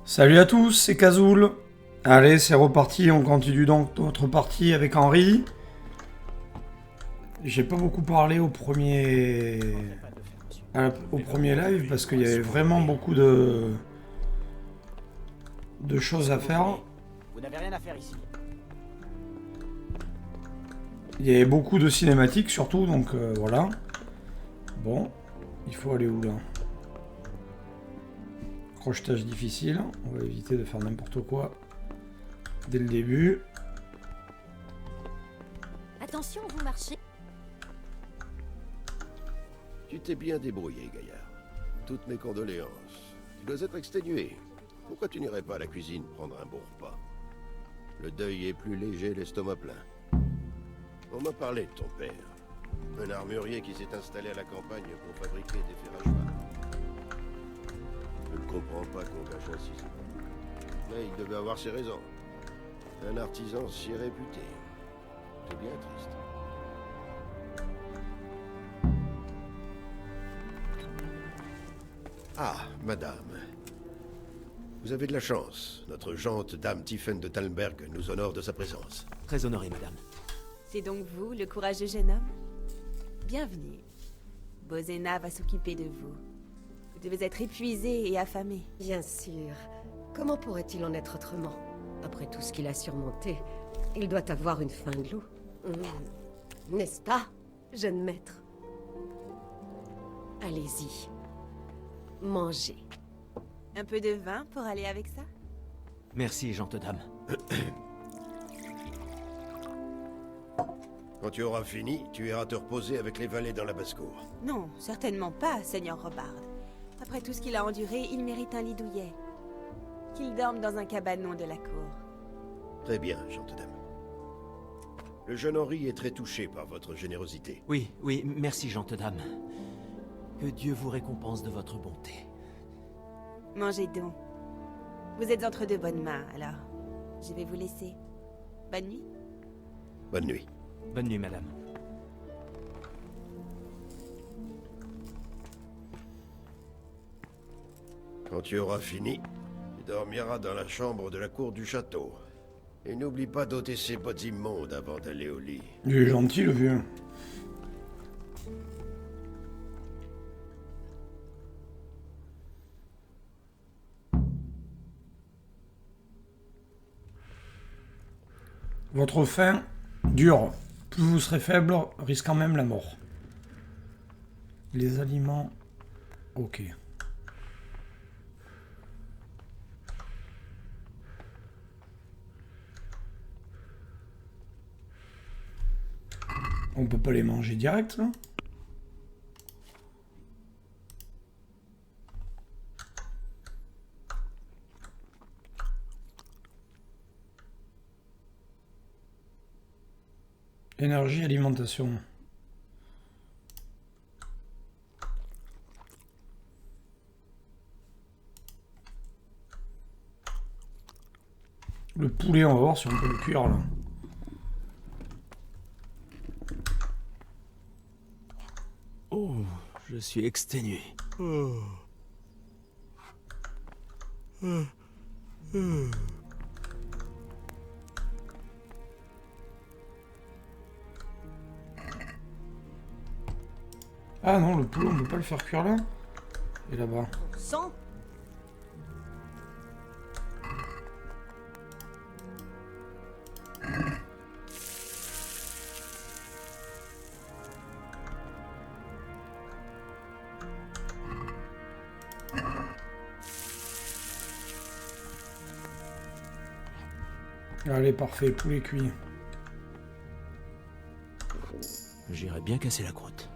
Salut à tous, c'est Kazoul. Allez, c'est reparti, on continue donc notre partie avec Henri. J'ai pas beaucoup parlé au premier live parce qu'il y avait vraiment beaucoup de choses à faire. Vous n'avez rien à faire ici. Il y avait beaucoup de cinématiques surtout, donc voilà. Bon, il faut aller où là? Crochetage difficile, on va éviter de faire n'importe quoi dès le début. Attention, vous marchez. Tu t'es bien débrouillé, Gaillard. Toutes mes condoléances. Tu dois être exténué. Pourquoi tu n'irais pas à la cuisine prendre un bon repas? Le deuil est plus léger, l'estomac plein. On m'a parlé de ton père. Un armurier qui s'est installé à la campagne pour fabriquer des fers à cheval. Je ne comprends pas qu'on cache un ciseau. Mais il devait avoir ses raisons. Un artisan si réputé. C'est bien triste. Ah, madame. Vous avez de la chance. Notre gente dame Tiffen de Talmberg nous honore de sa présence. Très honoré, madame. C'est donc vous, le courageux jeune homme? Bienvenue. Bozena va s'occuper de vous. Vous devez être épuisé et affamé. Bien sûr. Comment pourrait-il en être autrement? Après tout ce qu'il a surmonté, il doit avoir une faim de loup. N'est-ce pas, jeune maître? Allez-y. Mangez. Un peu de vin pour aller avec ça? Merci, gente dame. Quand tu auras fini, tu iras te reposer avec les valets dans la basse-cour. Non, certainement pas, Seigneur Robard. Après tout ce qu'il a enduré, il mérite un lit douillet. Qu'il dorme dans un cabanon de la cour. Très bien, gente dame. Le jeune Henri est très touché par votre générosité. Oui, merci, gente dame. Que Dieu vous récompense de votre bonté. Mangez donc. Vous êtes entre de bonnes mains, alors je vais vous laisser. Bonne nuit. Bonne nuit. Bonne nuit, madame. Quand tu auras fini, tu dormiras dans la chambre de la cour du château. Et n'oublie pas d'ôter ses bottes immondes avant d'aller au lit. Il est gentil le vieux. Votre faim dure. Plus vous serez faible, risquant même la mort. Les aliments... Ok. On peut pas les manger direct, là? Énergie, alimentation. Le poulet, on va voir si on peut le cuire, là. Oh, je suis exténué. Ah non, le poulet, on peut pas le faire cuire là. Et là-bas. Sang. Allez, parfait, poulet cuit. J'irais bien casser la croûte.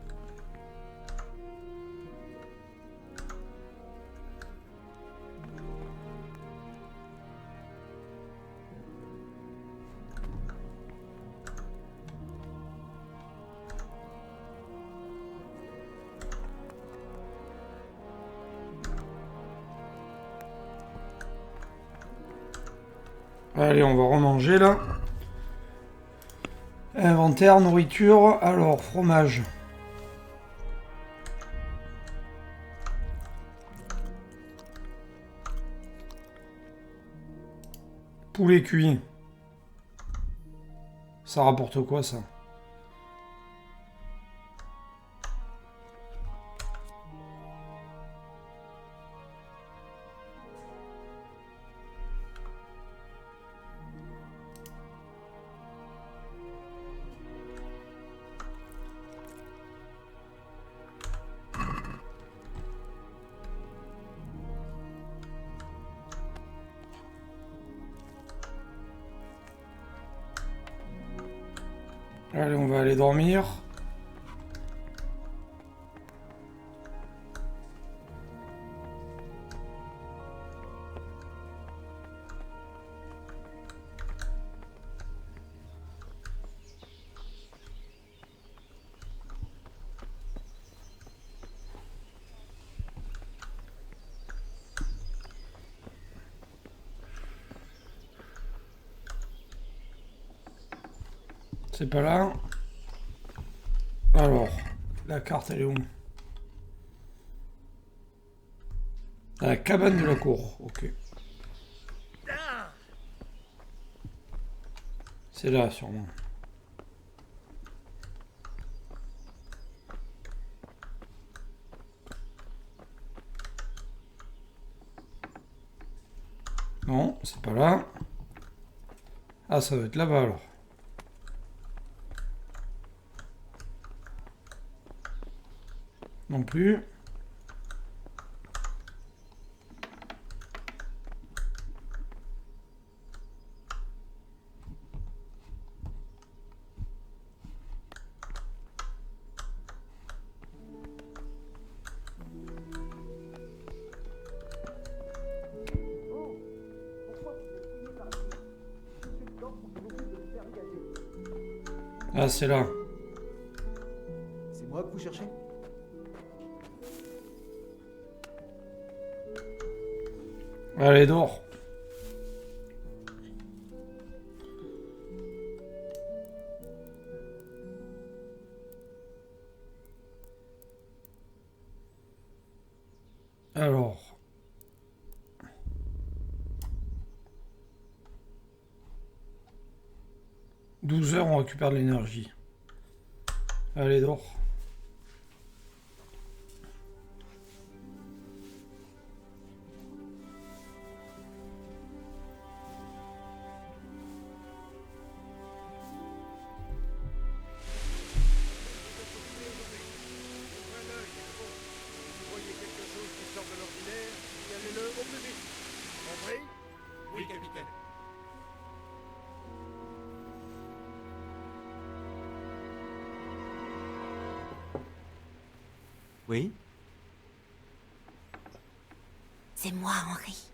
Allez, on va remanger là. Inventaire, nourriture, alors fromage. Poulet cuit. Ça rapporte quoi, ça? Allez, on va aller dormir. C'est pas là. Alors, la carte, elle est où? À la cabane de la cour, ok. C'est là, sûrement. Non, c'est pas là. Ah, ça va être là-bas, alors. Non plus. Ah, c'est là. C'est moi que vous cherchez? Allez, dors. Alors. « 12 heures, on récupère de l'énergie. » Allez, dors. Oui, capitaine. Oui? C'est moi, Henri.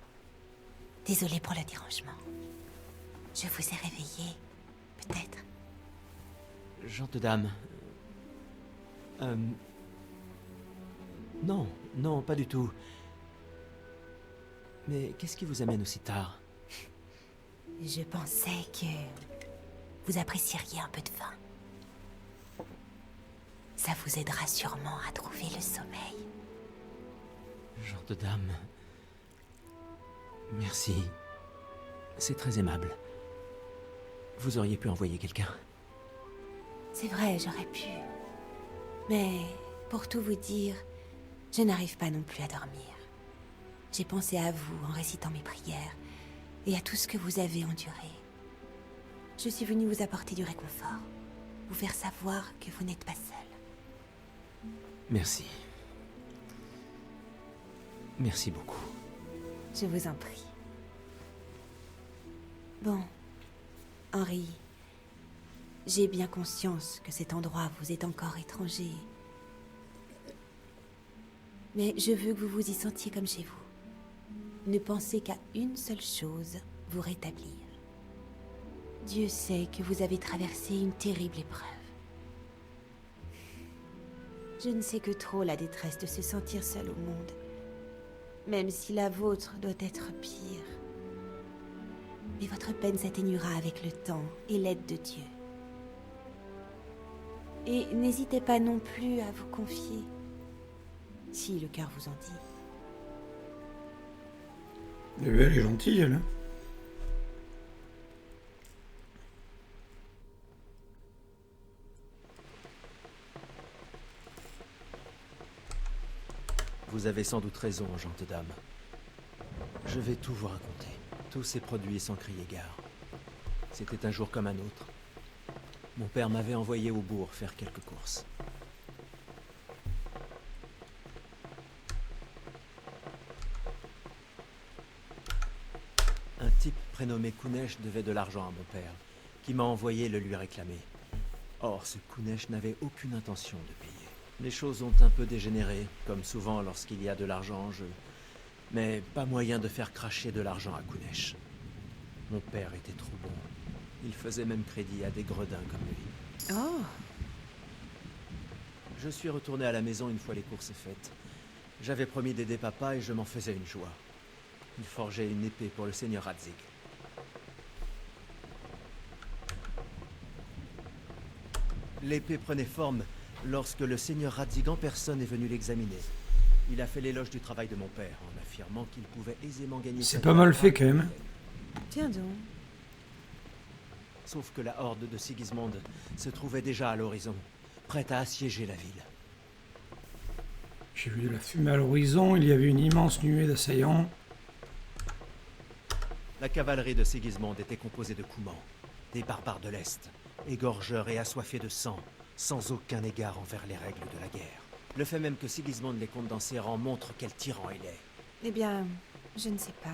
Désolée pour le dérangement. Je vous ai réveillé, peut-être. Gente dame. Non, non, pas du tout. Mais qu'est-ce qui vous amène aussi tard? Je pensais que vous apprécieriez un peu de vin. Ça vous aidera sûrement à trouver le sommeil. Gente dame. Merci. C'est très aimable. Vous auriez pu envoyer quelqu'un. C'est vrai, j'aurais pu. Mais, pour tout vous dire, je n'arrive pas non plus à dormir. J'ai pensé à vous en récitant mes prières et à tout ce que vous avez enduré. Je suis venue vous apporter du réconfort, vous faire savoir que vous n'êtes pas seul. Merci. Merci beaucoup. Je vous en prie. Bon, Henri, j'ai bien conscience que cet endroit vous est encore étranger. Mais je veux que vous vous y sentiez comme chez vous. Ne pensez qu'à une seule chose, vous rétablir. Dieu sait que vous avez traversé une terrible épreuve. Je ne sais que trop la détresse de se sentir seul au monde. Même si la vôtre doit être pire. Mais votre peine s'atténuera avec le temps et l'aide de Dieu. Et n'hésitez pas non plus à vous confier, si le cœur vous en dit. Elle est gentille, elle. Hein. Vous avez sans doute raison, gente dame. Je vais tout vous raconter. Tous ces produits sans crier gare. C'était un jour comme un autre. Mon père m'avait envoyé au bourg faire quelques courses. Un type prénommé Kunesh devait de l'argent à mon père, qui m'a envoyé le lui réclamer. Or, ce Kunesh n'avait aucune intention de payer. Les choses ont un peu dégénéré, comme souvent lorsqu'il y a de l'argent en jeu. Mais pas moyen de faire cracher de l'argent à Kunesh. Mon père était trop bon. Il faisait même crédit à des gredins comme lui. Oh, Je suis retourné à la maison une fois les courses faites. J'avais promis d'aider papa et je m'en faisais une joie. Il forgeait une épée pour le seigneur Radzig. L'épée prenait forme lorsque le seigneur Radzig en personne est venu l'examiner. Il a fait l'éloge du travail de mon père en affirmant qu'il pouvait aisément gagner... C'est pas mal fait quand même. tiens donc. Sauf que la horde de Sigismund se trouvait déjà à l'horizon, prête à assiéger la ville. J'ai vu de la fumée à l'horizon, il y avait une immense nuée d'assaillants. La cavalerie de Sigismund était composée de Coumans, des barbares de l'Est, égorgeurs et assoiffés de sang, sans aucun égard envers les règles de la guerre. Le fait même que Sigismund les compte dans ses rangs montre quel tyran il est. Eh bien, je ne sais pas.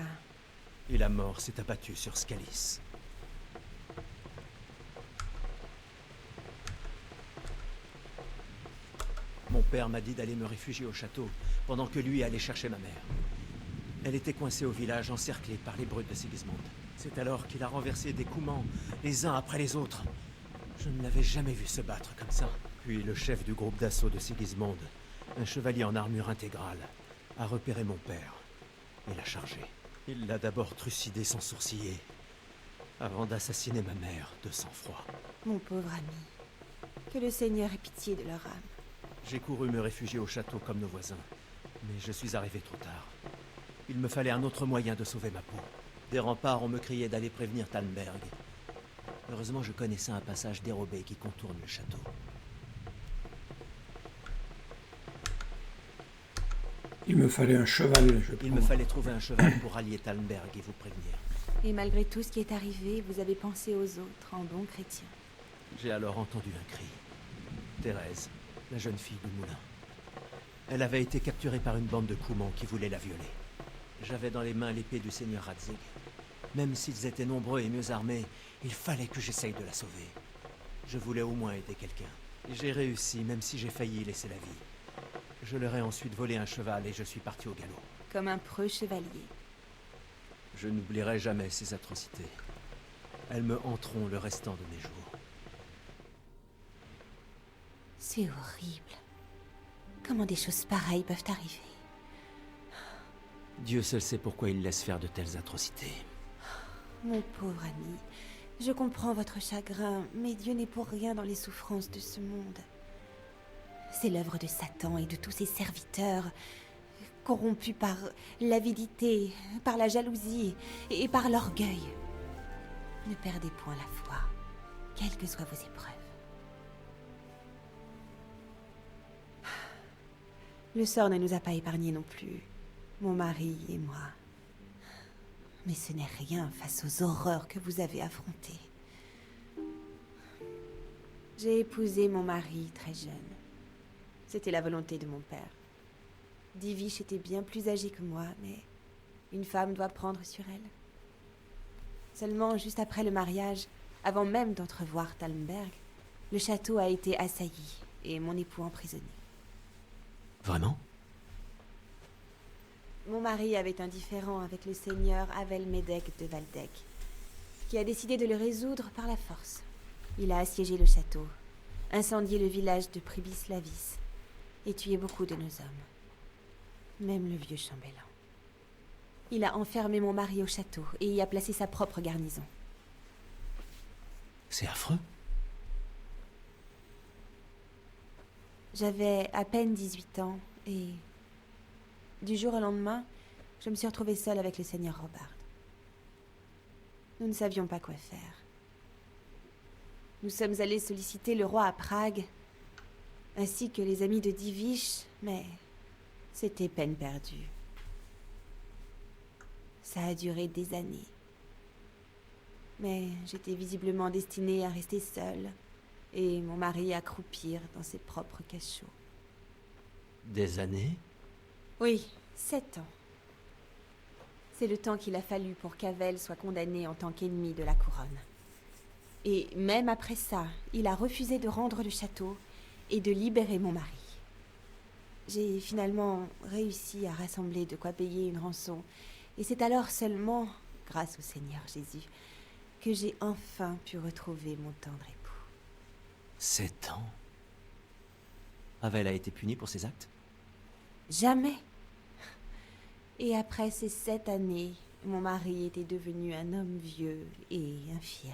Et la mort s'est abattue sur Scalis. Mon père m'a dit d'aller me réfugier au château, pendant que lui allait chercher ma mère. Elle était coincée au village, encerclée par les brutes de Sigismund. C'est alors qu'il a renversé des Coumans, les uns après les autres. Je ne l'avais jamais vu se battre comme ça. Puis le chef du groupe d'assaut de Sigismund, un chevalier en armure intégrale, a repéré mon père et l'a chargé. Il l'a d'abord trucidé sans sourciller, avant d'assassiner ma mère de sang-froid. Mon pauvre ami. Que le Seigneur ait pitié de leur âme. J'ai couru me réfugier au château comme nos voisins, mais je suis arrivé trop tard. Il me fallait un autre moyen de sauver ma peau. Des remparts, on me criait d'aller prévenir Talmberg. Heureusement, je connaissais un passage dérobé qui contourne le château. Il me fallait un cheval, je Il me fallait trouver un cheval pour allier Talmberg et vous prévenir. Et malgré tout ce qui est arrivé, vous avez pensé aux autres en bon chrétien. J'ai alors entendu un cri. Thérèse, la jeune fille du moulin. Elle avait été capturée par une bande de Coumans qui voulait la violer. J'avais dans les mains l'épée du seigneur Radzig. Même s'ils étaient nombreux et mieux armés, il fallait que j'essaye de la sauver. Je voulais au moins aider quelqu'un. Et j'ai réussi, même si j'ai failli y laisser la vie. Je leur ai ensuite volé un cheval et je suis parti au galop. Comme un preux chevalier. Je n'oublierai jamais ces atrocités. Elles me hanteront le restant de mes jours. C'est horrible. Comment des choses pareilles peuvent arriver? Dieu seul sait pourquoi il laisse faire de telles atrocités. Mon pauvre ami, je comprends votre chagrin, mais Dieu n'est pour rien dans les souffrances de ce monde. C'est l'œuvre de Satan et de tous ses serviteurs, corrompus par l'avidité, par la jalousie et par l'orgueil. Ne perdez point la foi, quelles que soient vos épreuves. Le sort ne nous a pas épargnés non plus, mon mari et moi. Mais ce n'est rien face aux horreurs que vous avez affrontées. J'ai épousé mon mari très jeune. C'était la volonté de mon père. Divish était bien plus âgée que moi, mais une femme doit prendre sur elle. Seulement, juste après le mariage, avant même d'entrevoir Talmberg, le château a été assailli et mon époux emprisonné. Vraiment? Mon mari avait un différend avec le seigneur Avelmedek de Valdec, qui a décidé de le résoudre par la force. Il a assiégé le château, incendié le village de Pribislavis et tué beaucoup de nos hommes, même le vieux chambellan. Il a enfermé mon mari au château et y a placé sa propre garnison. C'est affreux. J'avais à peine 18 ans et... du jour au lendemain, je me suis retrouvée seule avec le seigneur Robard. Nous ne savions pas quoi faire. Nous sommes allés solliciter le roi à Prague, ainsi que les amis de Divish, mais C'était peine perdue. Ça a duré des années. Mais j'étais visiblement destinée à rester seule, et mon mari à croupir dans ses propres cachots. Des années? Oui, 7 ans. C'est le temps qu'il a fallu pour qu'Avel soit condamné en tant qu'ennemi de la couronne. Et même après ça, il a refusé de rendre le château et de libérer mon mari. J'ai finalement réussi à rassembler de quoi payer une rançon, et c'est alors seulement, grâce au Seigneur Jésus, que j'ai enfin pu retrouver mon tendre époux. 7 ans? Avel a été puni pour ses actes? Jamais. Et après ces 7 années, mon mari était devenu un homme vieux et infirme.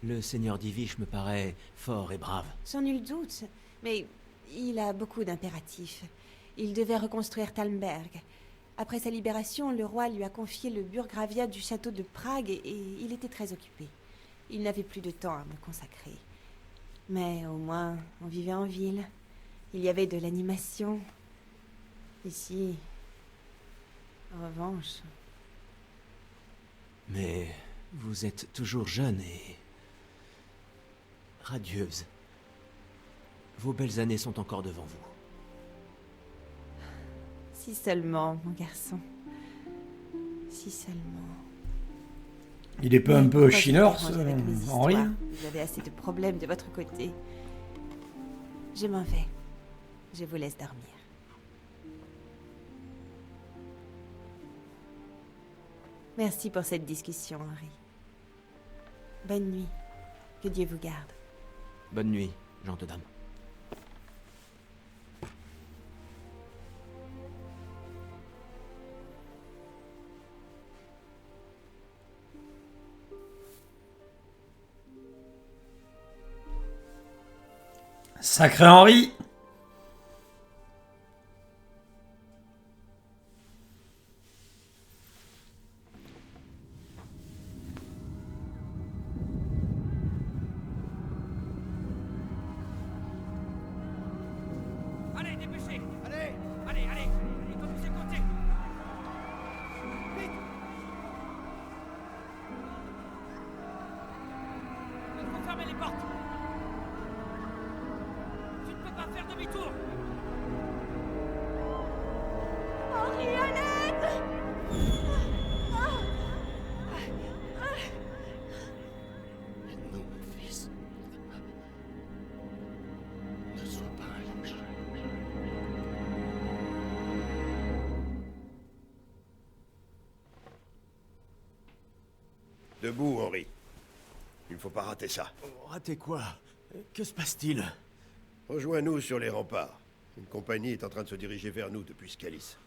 Le seigneur d'Ivish me paraît fort et brave. Sans nul doute, mais il a beaucoup d'impératifs. Il devait reconstruire Talmberg. Après sa libération, le roi lui a confié le burgravia du château de Prague et il était très occupé. Il n'avait plus de temps à me consacrer. Mais au moins, on vivait en ville. Il y avait de l'animation. Ici, en revanche... Mais vous êtes toujours jeune et... radieuse. Vos belles années sont encore devant vous. Si seulement, mon garçon. Si seulement. Il est pas un peu chineur, Henri? Vous avez assez de problèmes de votre côté. Je m'en vais. Je vous laisse dormir. Merci pour cette discussion, Henri. Bonne nuit. Que Dieu vous garde. Bonne nuit, gente dame. Sacré Henri! Allez, dépêchez! Allez! Allez, allez! Et conduisez le côté! Vite! Il faut fermer les portes! Tu ne peux pas faire demi-tour! Henri, à l'aide! Non, mon fils. Ne sois pas un Debout, Henri. Il ne faut pas rater ça. Oh, raté quoi? Que se passe-t-il? Rejoins-nous sur les remparts. Une compagnie est en train de se diriger vers nous depuis Scalis.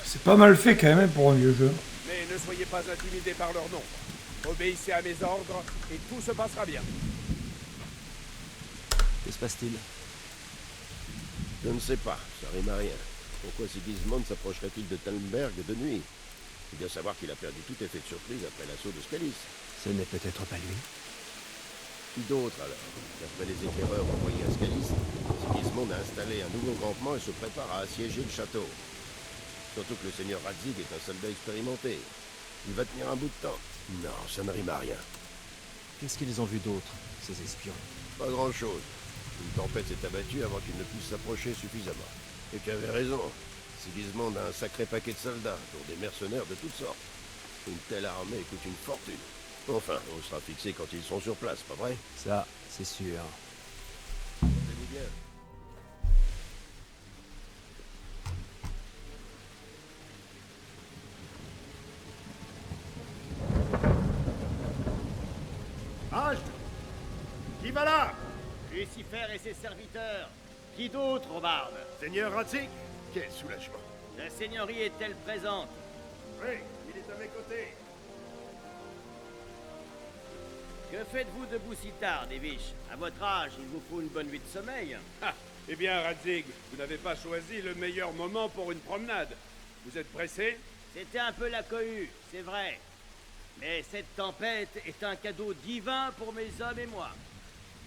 C'est pas mal fait quand même pour un vieux jeu. Mais ne soyez pas intimidés par leur nom. Obéissez à mes ordres et tout se passera bien. Que se passe-t-il? Je ne sais pas, ça rime à rien. Pourquoi Sigismund s'approcherait-il de Talmberg de nuit? Il doit savoir qu'il a perdu tout effet de surprise après l'assaut de Scalis. Ce n'est peut-être pas lui. Qui d'autre alors? D'après les éclaireurs envoyés à Scalis, Sigismund a installé un nouveau campement et se prépare à assiéger le château. Surtout que le seigneur Radzig est un soldat expérimenté. Il va tenir un bout de temps. Non, ça ne rime à rien. Qu'est-ce qu'ils ont vu d'autre, ces espions? Pas grand-chose. Une tempête s'est abattue avant qu'il ne puisse s'approcher suffisamment. Et tu avais raison. Sigismond a un sacré paquet de soldats, dont des mercenaires de toutes sortes. Une telle armée coûte une fortune. Enfin, on sera fixé quand ils sont sur place, pas vrai? Ça, c'est sûr. Portez-vous bien. Halte! Qui va là? Lucifer et ses serviteurs. Qui d'autre, Robarde? Seigneur Ratzik, quel soulagement. La seigneurie est-elle présente? Oui, il est à mes côtés. Que faites-vous debout si tard, Devish? À votre âge, il vous faut une bonne nuit de sommeil. Ah, eh bien, Radzig, vous n'avez pas choisi le meilleur moment pour une promenade. Vous êtes pressé? C'était un peu la cohue, c'est vrai. Mais cette tempête est un cadeau divin pour mes hommes et moi.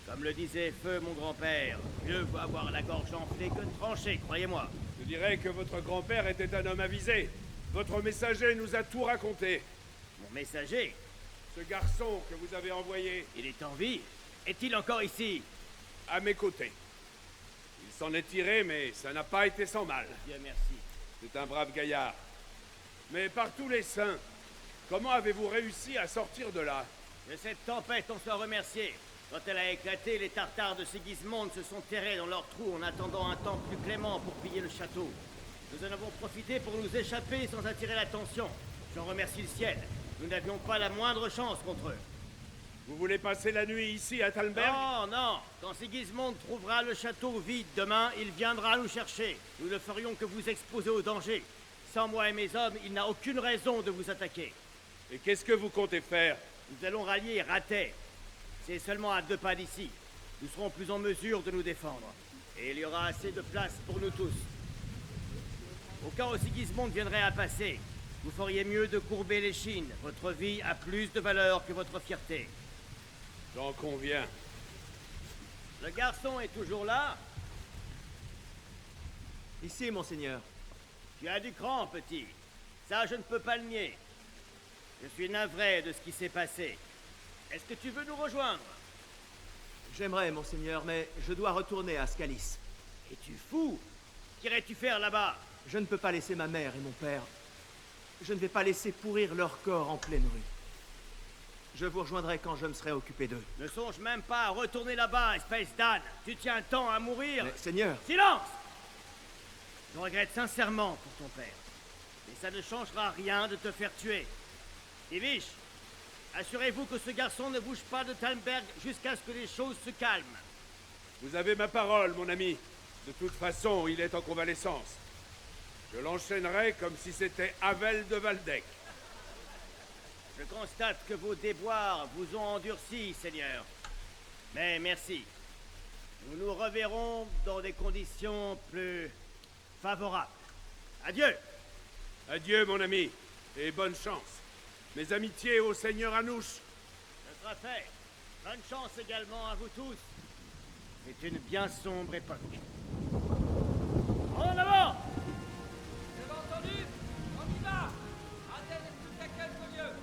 Comme le disait Feu, mon grand-père, mieux vaut avoir la gorge enflée que tranchée, croyez-moi. Je dirais que votre grand-père était un homme avisé. Votre messager nous a tout raconté. Mon messager? Ce garçon que vous avez envoyé... Il est en vie? Est-il encore ici? À mes côtés. Il s'en est tiré, mais ça n'a pas été sans mal. Dieu merci. C'est un brave gaillard. Mais par tous les saints, comment avez-vous réussi à sortir de là? De cette tempête, on soit remercié. Quand elle a éclaté, les Tartares de Sigismond se sont terrés dans leurs trous en attendant un temps plus clément pour piller le château. Nous en avons profité pour nous échapper sans attirer l'attention. J'en remercie le ciel. Nous n'avions pas la moindre chance contre eux. Vous voulez passer la nuit ici à Talmberg? Non, non. Quand Sigismond trouvera le château vide demain, il viendra nous chercher. Nous ne ferions que vous exposer au danger. Sans moi et mes hommes, il n'a aucune raison de vous attaquer. Et qu'est-ce que vous comptez faire? Nous allons rallier Ratet. C'est seulement à 2 pas d'ici. Nous serons plus en mesure de nous défendre. Et il y aura assez de place pour nous tous. Au cas où Sigismond viendrait à passer, vous feriez mieux de courber l'échine. Votre vie a plus de valeur que votre fierté. J'en conviens. Le garçon est toujours là? Ici, monseigneur. Tu as du cran, petit. Ça, je ne peux pas le nier. Je suis navré de ce qui s'est passé. Est-ce que tu veux nous rejoindre? J'aimerais, monseigneur, mais je dois retourner à Scalis. Es-tu fou? Qu'irais-tu faire là-bas? Je ne peux pas laisser ma mère et mon père. Je ne vais pas laisser pourrir leur corps en pleine rue. Je vous rejoindrai quand je me serai occupé d'eux. Ne songe même pas à retourner là-bas, espèce d'âne. Tu tiens tant à mourir. Mais, seigneur... Silence! Je regrette sincèrement pour ton père. Mais ça ne changera rien de te faire tuer. Divish, assurez-vous que ce garçon ne bouge pas de Talmberg jusqu'à ce que les choses se calment. Vous avez ma parole, mon ami. De toute façon, il est en convalescence. Je l'enchaînerai comme si c'était Havel de Waldeck. Je constate que vos déboires vous ont endurci, Seigneur. Mais merci. Nous nous reverrons dans des conditions plus favorables. Adieu! Adieu, mon ami, et bonne chance. Mes amitiés au Seigneur Anouche. Ce sera fait. Bonne chance également à vous tous. C'est une bien sombre époque. En avant! Vous avez entendu? On y va! Athènes est plus qu'à quelques lieues.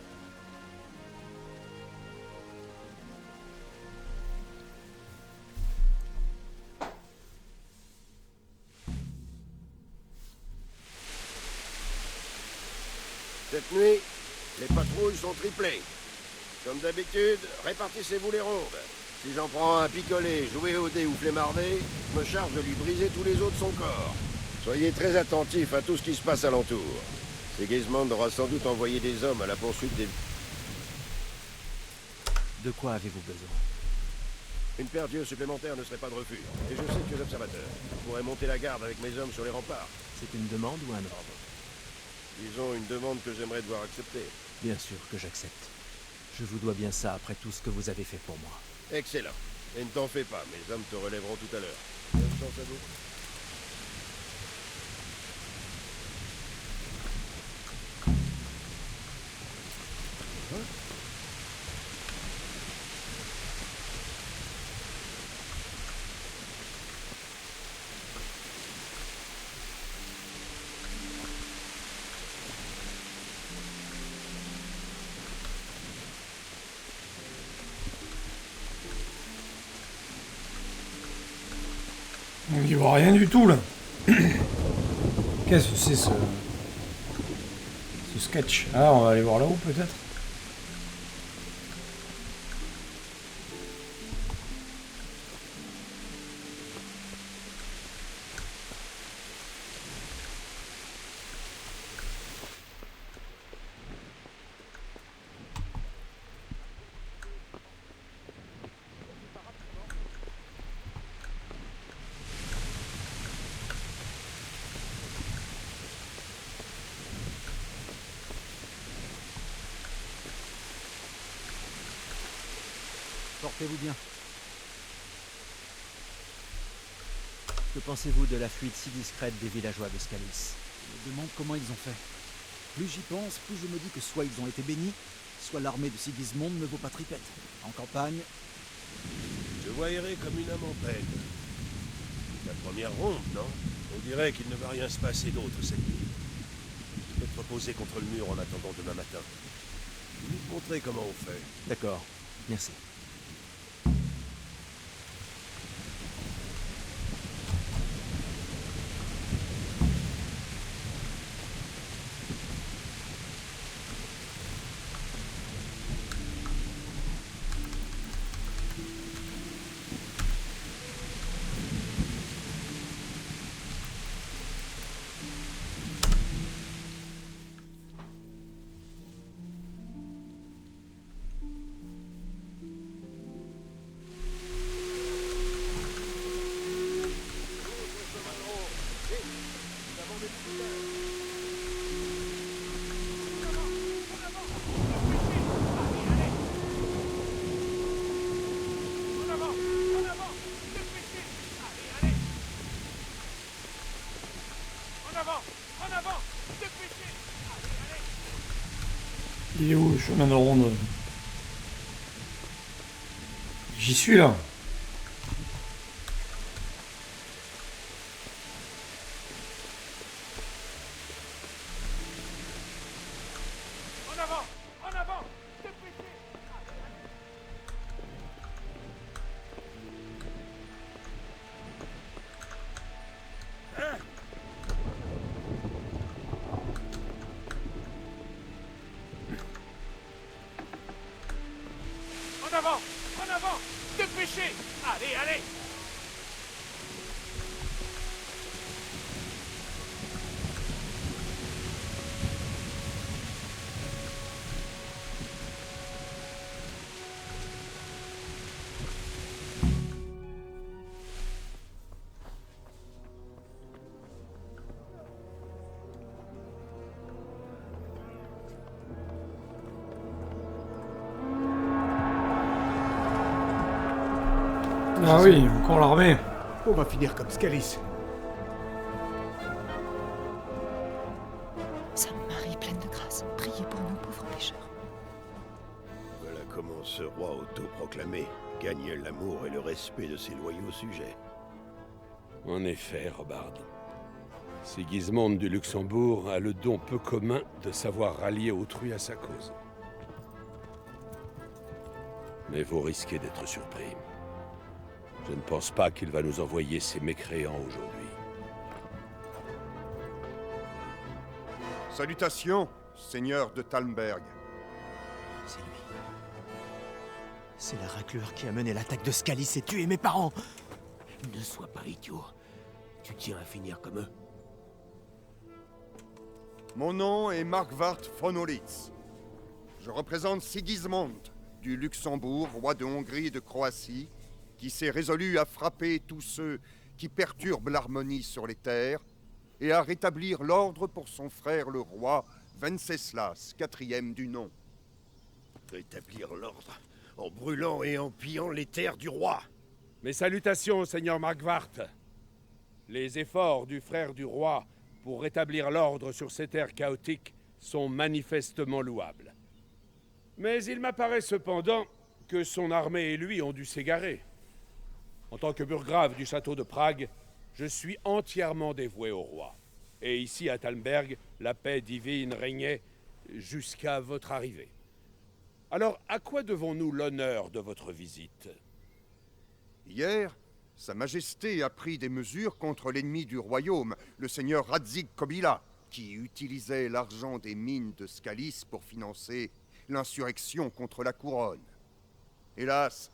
Cette nuit, les patrouilles sont triplées. Comme d'habitude, répartissez-vous les rondes. Si j'en prends un picolé, joué au dé ou flémardé, je me charge de lui briser tous les os de son corps. Soyez très attentifs à tout ce qui se passe alentour. Sigismond aura sans doute envoyé des hommes à la poursuite des... De quoi avez-vous besoin? Une paire d'yeux supplémentaires ne serait pas de refus. Et je sais que tu es observateur. Je pourrais monter la garde avec mes hommes sur les remparts. C'est une demande ou un ordre? Disons une demande que j'aimerais devoir accepter. Bien sûr que j'accepte. Je vous dois bien ça après tout ce que vous avez fait pour moi. Excellent. Et ne t'en fais pas, mes hommes te relèveront tout à l'heure. Bonne chance à vous. j'y vois rien du tout là. Qu'est-ce que c'est ce sketch? Ah, on va aller voir là-haut peut-être. Portez-vous bien. Que pensez-vous de la fuite si discrète des villageois de Scalis? Je me demande comment ils ont fait. Plus j'y pense, plus je me dis que soit ils ont été bénis, soit l'armée de Sigismond ne vaut pas tripette. En campagne... Je vois errer comme une âme en peine. La première ronde, non? On dirait qu'il ne va rien se passer d'autre cette nuit. Je vais te reposer contre le mur en attendant demain matin. Je vais te montrer comment on fait. D'accord, merci. Il est où le chemin de ronde? J'y suis là. En avant! Dépêchez! Allez, allez! Ah oui, encore l'armée. On va finir comme Scalis. Sainte Marie, pleine de grâce, priez pour nous pauvres pécheurs. Voilà comment ce roi autoproclamé gagne l'amour et le respect de ses loyaux sujets. En effet, Robard. Sigismond du Luxembourg a le don peu commun de savoir rallier autrui à sa cause. Mais vous risquez d'être surpris. Je ne pense pas qu'il va nous envoyer ces mécréants aujourd'hui. Salutations, seigneur de Talmberg. C'est lui. C'est la raclure qui a mené l'attaque de Scalis et tué mes parents. Ne sois pas idiot. Tu tiens à finir comme eux. Mon nom est Markvart von Olitz. Je représente Sigismond du Luxembourg, roi de Hongrie et de Croatie, qui s'est résolu à frapper tous ceux qui perturbent l'harmonie sur les terres et à rétablir l'ordre pour son frère le roi Venceslas, quatrième du nom. Rétablir l'ordre en brûlant et en pillant les terres du roi. Mes salutations, seigneur Markvart. Les efforts du frère du roi pour rétablir l'ordre sur ces terres chaotiques sont manifestement louables. Mais il m'apparaît cependant que son armée et lui ont dû s'égarer. En tant que burgrave du château de Prague, je suis entièrement dévoué au roi. Et ici, à Talmberg, la paix divine régnait jusqu'à votre arrivée. Alors, à quoi devons-nous l'honneur de votre visite? Hier, Sa Majesté a pris des mesures contre l'ennemi du royaume, le seigneur Radzig Kobyla, qui utilisait l'argent des mines de Scalis pour financer l'insurrection contre la couronne. Hélas,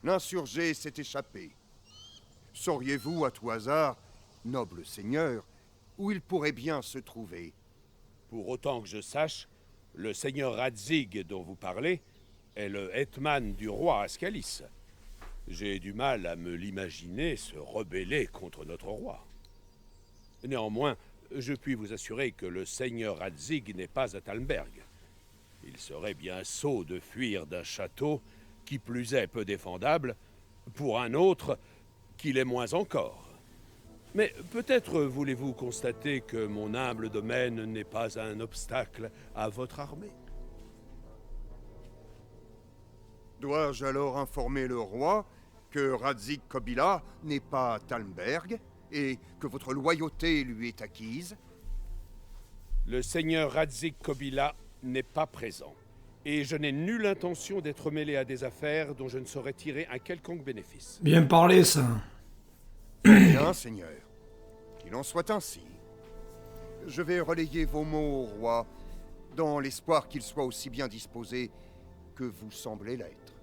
l'insurgé s'est échappé. Sauriez-vous, à tout hasard, noble seigneur, où il pourrait bien se trouver? Pour autant que je sache, le seigneur Radzig dont vous parlez est le hetman du roi Ascalis. J'ai du mal à me l'imaginer se rebeller contre notre roi. Néanmoins, je puis vous assurer que le seigneur Radzig n'est pas à Talmberg. Il serait bien sot de fuir d'un château, qui plus est peu défendable, pour un autre qui l'est moins encore. Mais peut-être voulez-vous constater que mon humble domaine n'est pas un obstacle à votre armée. Dois-je alors informer le roi que Radzig Kobyla n'est pas à Talmberg et que votre loyauté lui est acquise? Le seigneur Radzig Kobyla n'est pas présent, et je n'ai nulle intention d'être mêlé à des affaires dont je ne saurais tirer un quelconque bénéfice. Bien parlé, ça. Bien, seigneur. Qu'il en soit ainsi. Je vais relayer vos mots au roi, dans l'espoir qu'il soit aussi bien disposé que vous semblez l'être.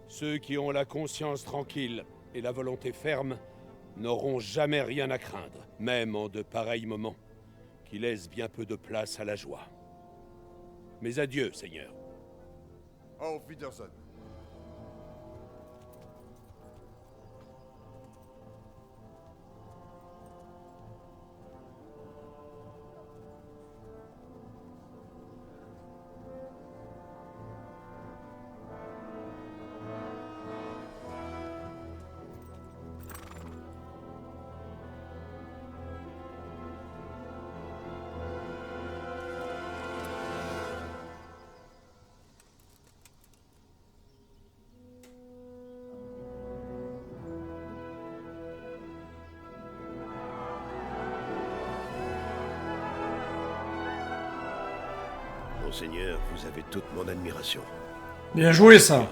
Ceux qui ont la conscience tranquille et la volonté ferme n'auront jamais rien à craindre, même en de pareils moments, qui laissent bien peu de place à la joie. Mais adieu, Seigneur. Auf Wiedersehen. Monseigneur, vous avez toute mon admiration. Bien joué, ça.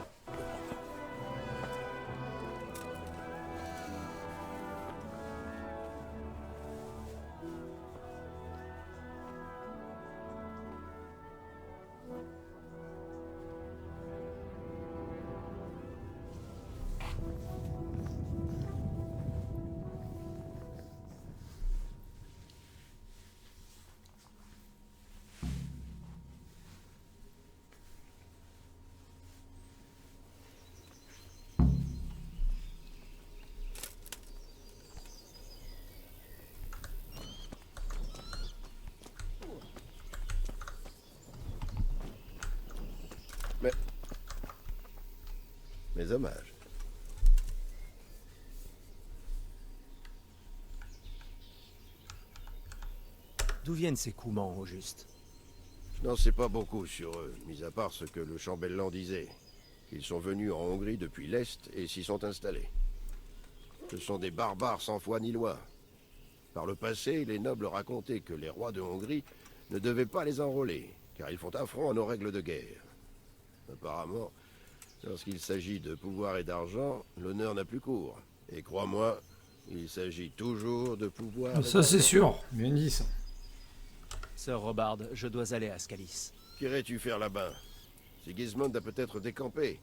Mes hommages. D'où viennent ces Coumans, au juste? Je n'en sais pas beaucoup sur eux, mis à part ce que le chambellan disait. Ils sont venus en Hongrie depuis l'Est et s'y sont installés. Ce sont des barbares sans foi ni loi. Par le passé, les nobles racontaient que les rois de Hongrie ne devaient pas les enrôler, car ils font affront à nos règles de guerre. Apparemment, lorsqu'il s'agit de pouvoir et d'argent, l'honneur n'a plus cours. Et crois-moi, il s'agit toujours de pouvoir... Ça, c'est sûr. Bien dit, ça. Sir Robard, je dois aller à Scalis. Qu'irais-tu faire là-bas? Sigismund a peut-être décampé.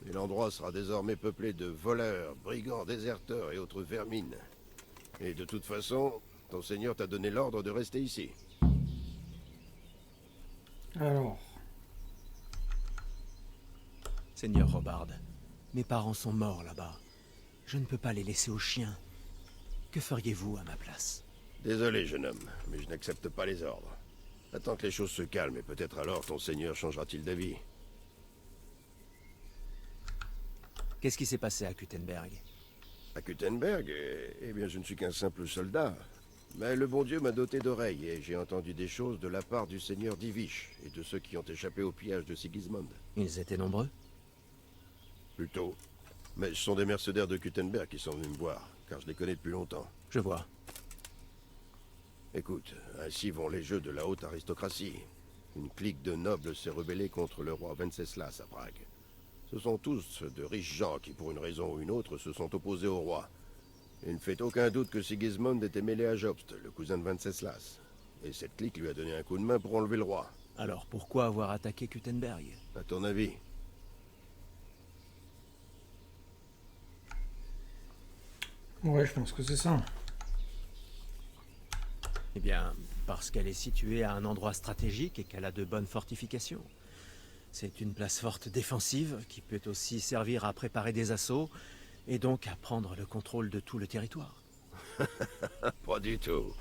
Et l'endroit sera désormais peuplé de voleurs, brigands, déserteurs et autres vermines. Et de toute façon, ton seigneur t'a donné l'ordre de rester ici. Alors... Seigneur Robard, mes parents sont morts là-bas. Je ne peux pas les laisser aux chiens. Que feriez-vous à ma place? Désolé, jeune homme, mais je n'accepte pas les ordres. Attends que les choses se calment et peut-être alors ton seigneur changera-t-il d'avis. Qu'est-ce qui s'est passé à Kuttenberg? À Kuttenberg, eh bien je ne suis qu'un simple soldat. Mais le bon Dieu m'a doté d'oreilles et j'ai entendu des choses de la part du seigneur d'Ivich et de ceux qui ont échappé au pillage de Sigismund. Ils étaient nombreux? Plutôt. Mais ce sont des mercenaires de Kuttenberg qui sont venus me voir, car je les connais depuis longtemps. Je vois. Écoute, ainsi vont les jeux de la haute aristocratie. Une clique de nobles s'est rebellée contre le roi Venceslas à Prague. Ce sont tous de riches gens qui, pour une raison ou une autre, se sont opposés au roi. Il ne fait aucun doute que Sigismund était mêlé à Jobst, le cousin de Venceslas. Et cette clique lui a donné un coup de main pour enlever le roi. Alors pourquoi avoir attaqué Kuttenberg? À ton avis? Ouais, je pense que c'est ça. Eh bien, parce qu'elle est située à un endroit stratégique et qu'elle a de bonnes fortifications. C'est une place forte défensive qui peut aussi servir à préparer des assauts et donc à prendre le contrôle de tout le territoire. Pas du tout.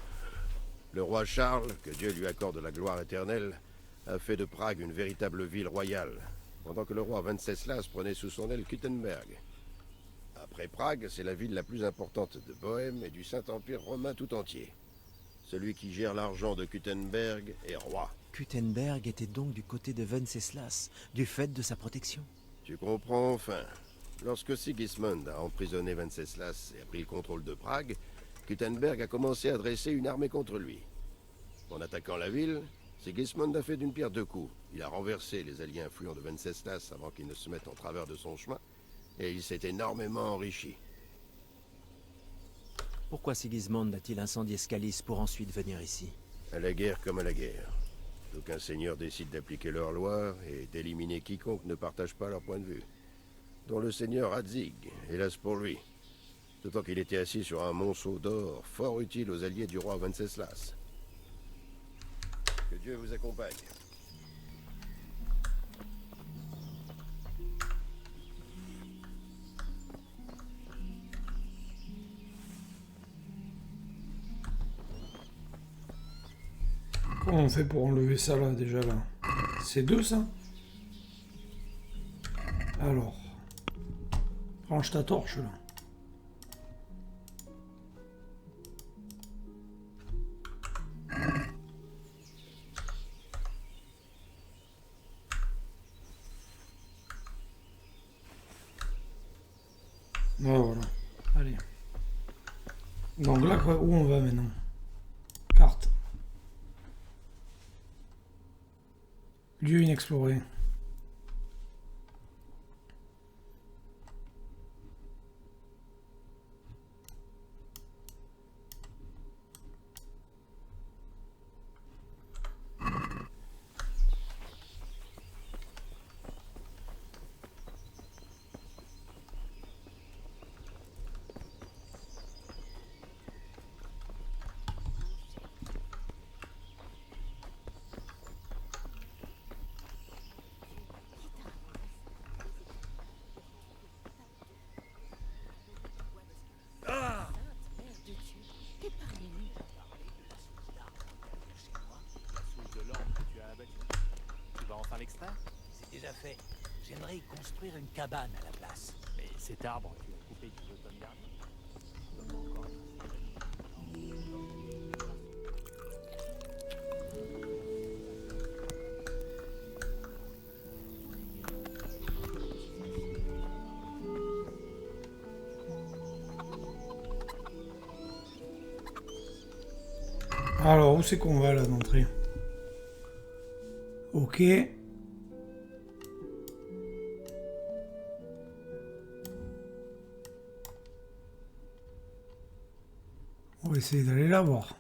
Le roi Charles, que Dieu lui accorde la gloire éternelle, a fait de Prague une véritable ville royale, pendant que le roi Venceslas prenait sous son aile Kuttenberg. Après Prague, c'est la ville la plus importante de Bohême et du Saint-Empire romain tout entier. Celui qui gère l'argent de Kuttenberg est roi. Kuttenberg était donc du côté de Venceslas, du fait de sa protection. Tu comprends enfin. Lorsque Sigismund a emprisonné Venceslas et a pris le contrôle de Prague, Kuttenberg a commencé à dresser une armée contre lui. En attaquant la ville, Sigismund a fait d'une pierre deux coups. Il a renversé les alliés influents de Venceslas avant qu'ils ne se mettent en travers de son chemin, et il s'est énormément enrichi. Pourquoi Sigismund a-t-il incendié Scalis pour ensuite venir ici? À la guerre comme à la guerre. D'aucuns seigneurs décident d'appliquer leurs lois et d'éliminer quiconque ne partage pas leur point de vue. Dont le seigneur Hadzig, hélas pour lui. D'autant qu'il était assis sur un monceau d'or, fort utile aux alliés du roi Venceslas. Que Dieu vous accompagne. Comment on fait pour enlever ça là, déjà là? C'est deux ça? Alors. Range ta torche là. Ah, voilà. Allez. Donc là, quoi, où on va maintenant? Carte. Lieu inexploré. C'est déjà fait. J'aimerais y construire une cabane à la place. Mais cet arbre, tu l'as coupé du automne dernier. Alors, où c'est qu'on va là d'entrée? Ok. On va essayer d'aller la voir.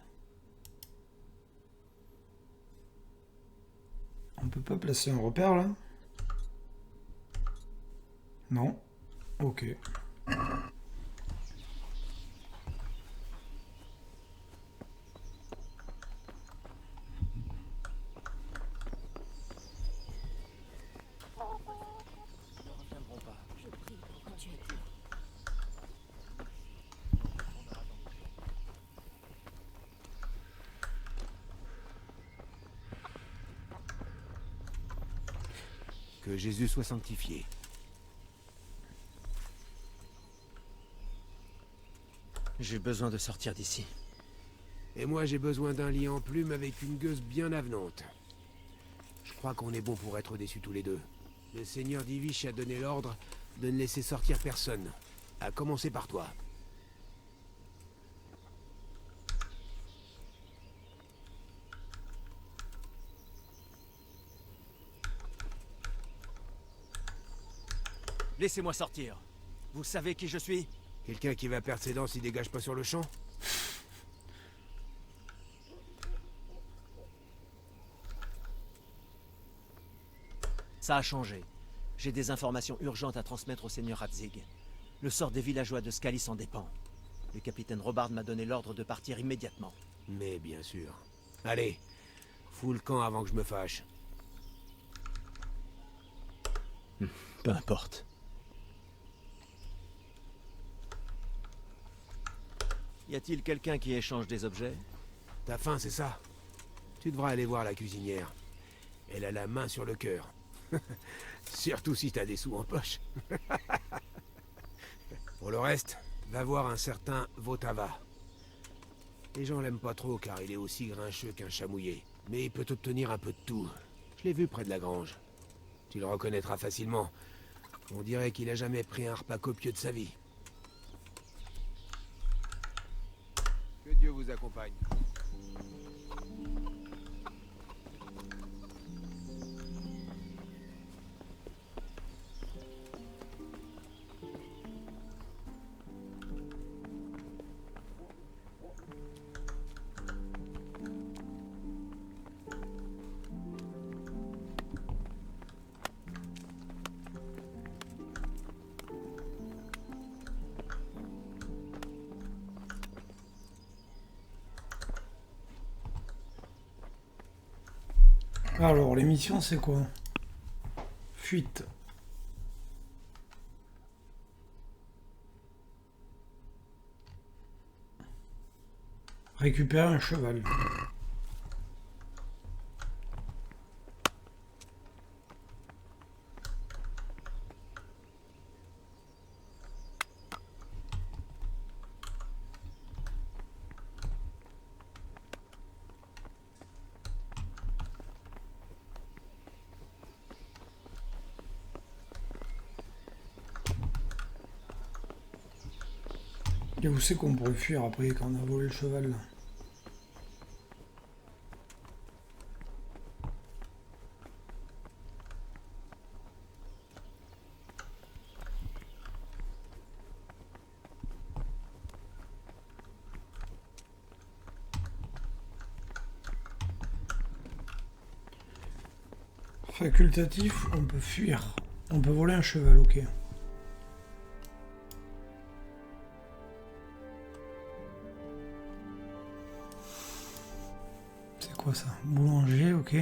On peut pas placer un repère là? Non. Ok. Que Jésus soit sanctifié. J'ai besoin de sortir d'ici. Et moi j'ai besoin d'un lit en plume avec une gueuse bien avenante. Je crois qu'on est bon pour être déçus tous les deux. Le seigneur Divish a donné l'ordre de ne laisser sortir personne. À commencer par toi. Laissez-moi sortir. Vous savez qui je suis? Quelqu'un qui va perdre ses dents s'il dégage pas sur le champ? Ça a changé. J'ai des informations urgentes à transmettre au seigneur Radzig. Le sort des villageois de Scalis en dépend. Le capitaine Robard m'a donné l'ordre de partir immédiatement. Mais bien sûr. Allez, fous le camp avant que je me fâche. Peu importe. Y a-t-il quelqu'un qui échange des objets? T'as faim, c'est ça? Tu devras aller voir la cuisinière. Elle a la main sur le cœur. Surtout si t'as des sous en poche. Pour le reste, va voir un certain Votava. Les gens l'aiment pas trop car il est aussi grincheux qu'un chat mouillé. Mais il peut obtenir un peu de tout. Je l'ai vu près de la grange. Tu le reconnaîtras facilement. On dirait qu'il a jamais pris un repas copieux de sa vie. Que Dieu vous accompagne. Alors, les missions, c'est quoi? Fuite. Récupérer un cheval. Et où c'est qu'on pourrait fuir après quand on a volé le cheval là? Facultatif, on peut fuir. On peut voler un cheval, ok. C'est quoi ça? Boulanger, ok.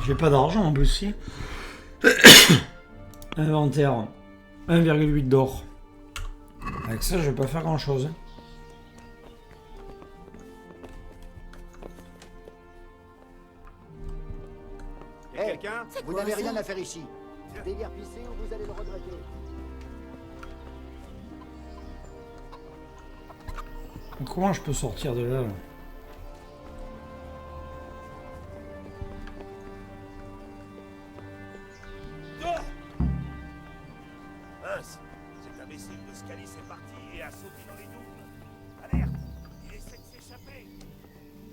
J'ai pas d'argent en plus si. Inventaire. 1,8 d'or. Avec ça, je vais pas faire grand chose. Quelqu'un? Vous n'avez rien à faire ici. Déguerpissez ou vous allez le regretter. Comment je peux sortir de là? Mince, cet imbécile de Scalis est parti et a sauté dans les douves. Alerte! Il essaie de s'échapper.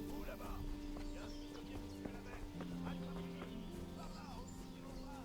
Vous là-bas. Il y a un prisonnier sur la mer. Attrapez-le. Par là, au-dessus de l'ombrage.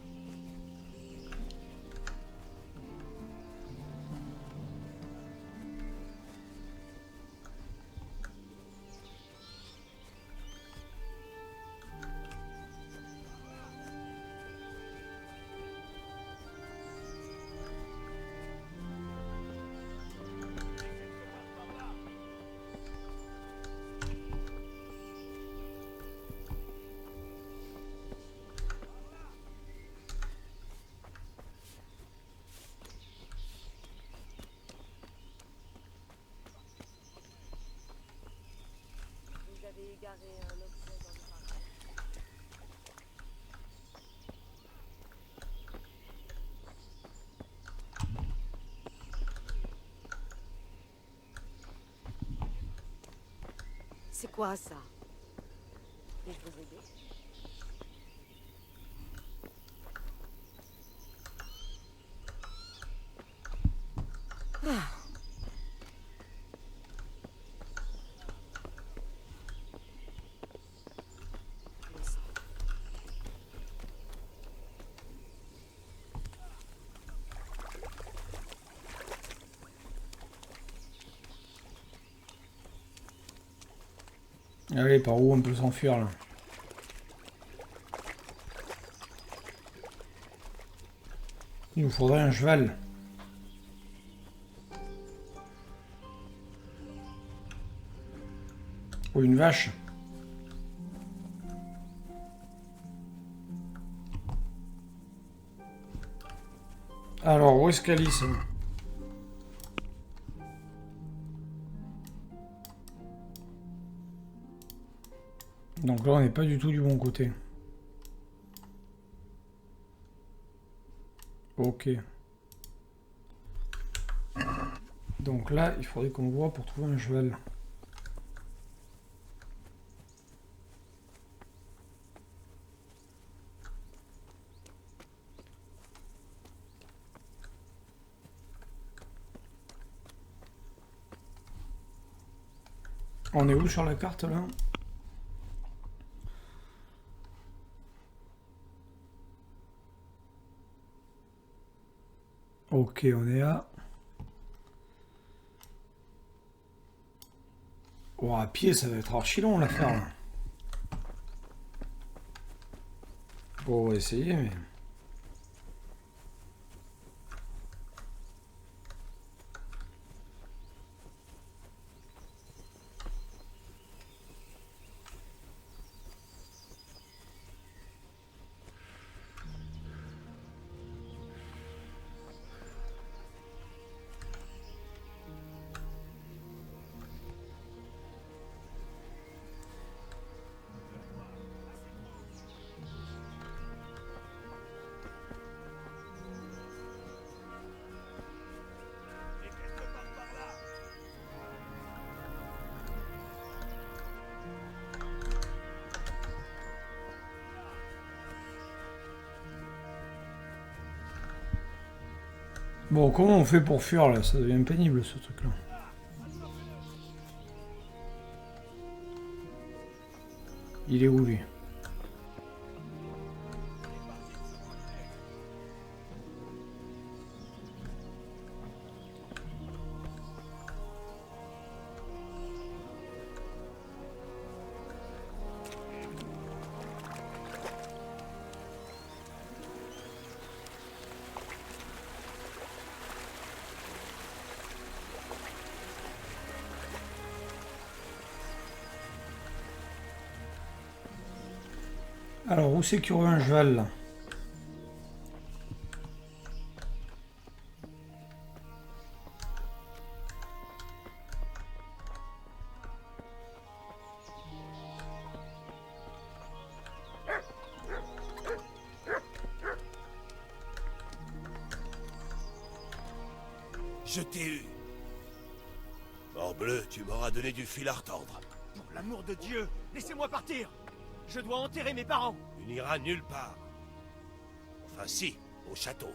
Vous avez égaré un objet dans le C'est quoi ça? Puis-je vous aider? Ah. Allez, par où on peut s'enfuir là? Il nous faudrait un cheval. Ou une vache. Alors, où est-ce qu'Alice? Donc là, on n'est pas du tout du bon côté. Ok. Donc là, il faudrait qu'on voit pour trouver un cheval. On est où sur la carte là? Ok, on est à... Oh, à pied, ça va être archi long l'affaire là. Bon, on va essayer, mais... Bon, comment on fait pour fuir là? Ça devient pénible ce truc là. Il est où lui? Alors, où c'est qu'il y aurait un cheval là? Je t'ai eu. Morbleu, tu m'auras donné du fil à retordre. Pour l'amour de Dieu, laissez-moi partir. Je dois enterrer mes parents. Tu n'iras nulle part. Enfin si, au château.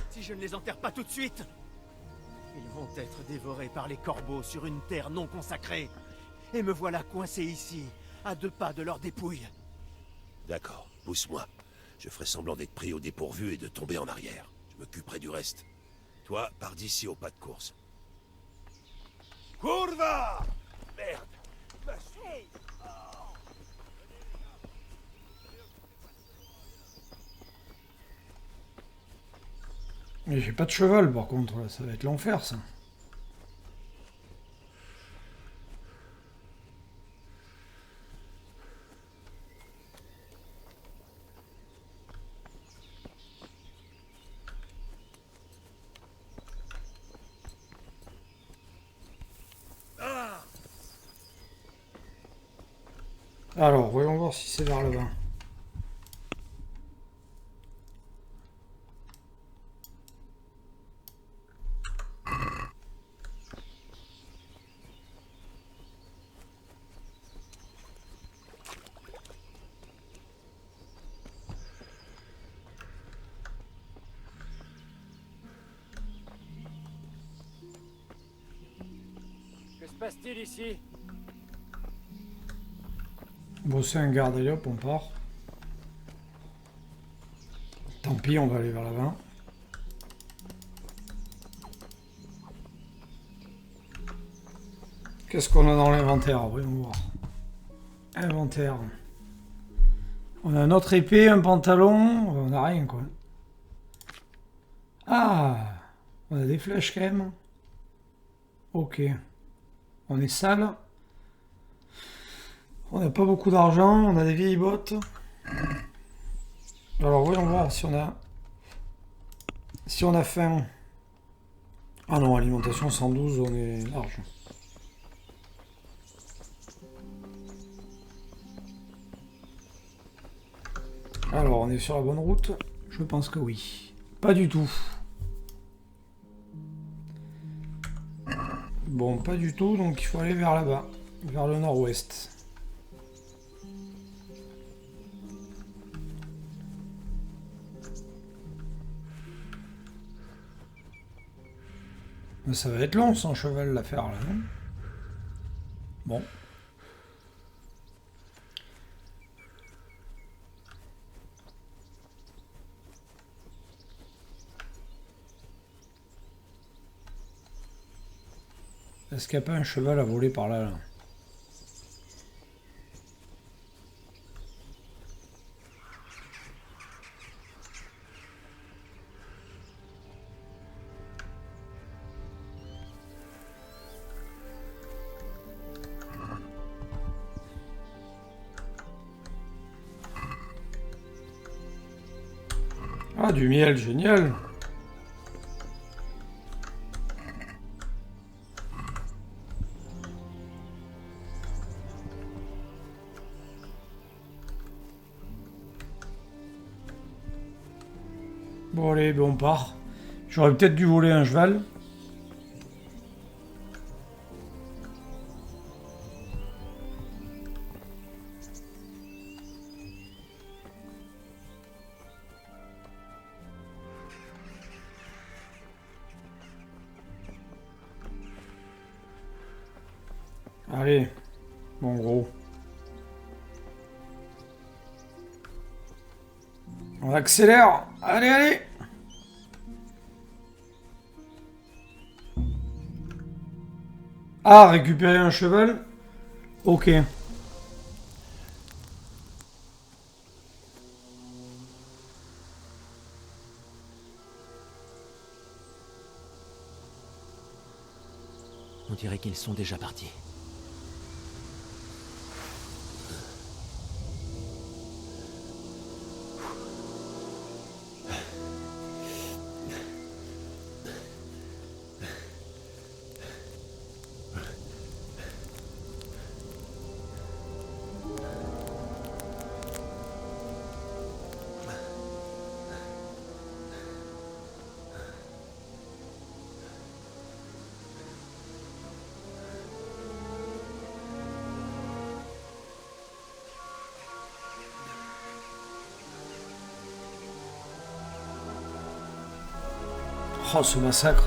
Si je ne les enterre pas tout de suite, ils vont être dévorés par les corbeaux sur une terre non consacrée. Et me voilà coincé ici, à 2 pas de leur dépouille. D'accord, pousse-moi. Je ferai semblant d'être pris au dépourvu et de tomber en arrière. Je m'occuperai du reste. Toi, pars d'ici au pas de course. Curva! Merde! Hey. Mais j'ai pas de cheval par contre, là. Ça va être l'enfer ça. Alors, voyons voir si c'est vers le bas. se passe-t-il ici? Bosser un garde, allez hop, on part. Tant pis, on va aller vers l'avant. Qu'est-ce qu'on a dans l'inventaire? Voyons voir. Inventaire. On a notre épée, un pantalon, on a rien quoi. Ah, on a des flèches quand même. Ok. On est sale. On n'a pas beaucoup d'argent, on a des vieilles bottes. Alors voyons voir si on a... Si on a faim. Ah non, alimentation 112, on est large. Alors, on est sur la bonne route? Je pense que oui. Pas du tout. Bon, pas du tout, donc il faut aller vers là-bas. Vers le nord-ouest. Mais ça va être long sans cheval l'affaire là, non? Bon. Est-ce qu'il n'y a pas un cheval à voler par là, là? Ah, du miel, génial! Bon allez, ben on part. J'aurais peut-être dû voler un cheval. Allez, bon gros. On accélère. Allez, allez. Ah, récupérer un cheval. Ok. On dirait qu'ils sont déjà partis. Oh, ce massacre.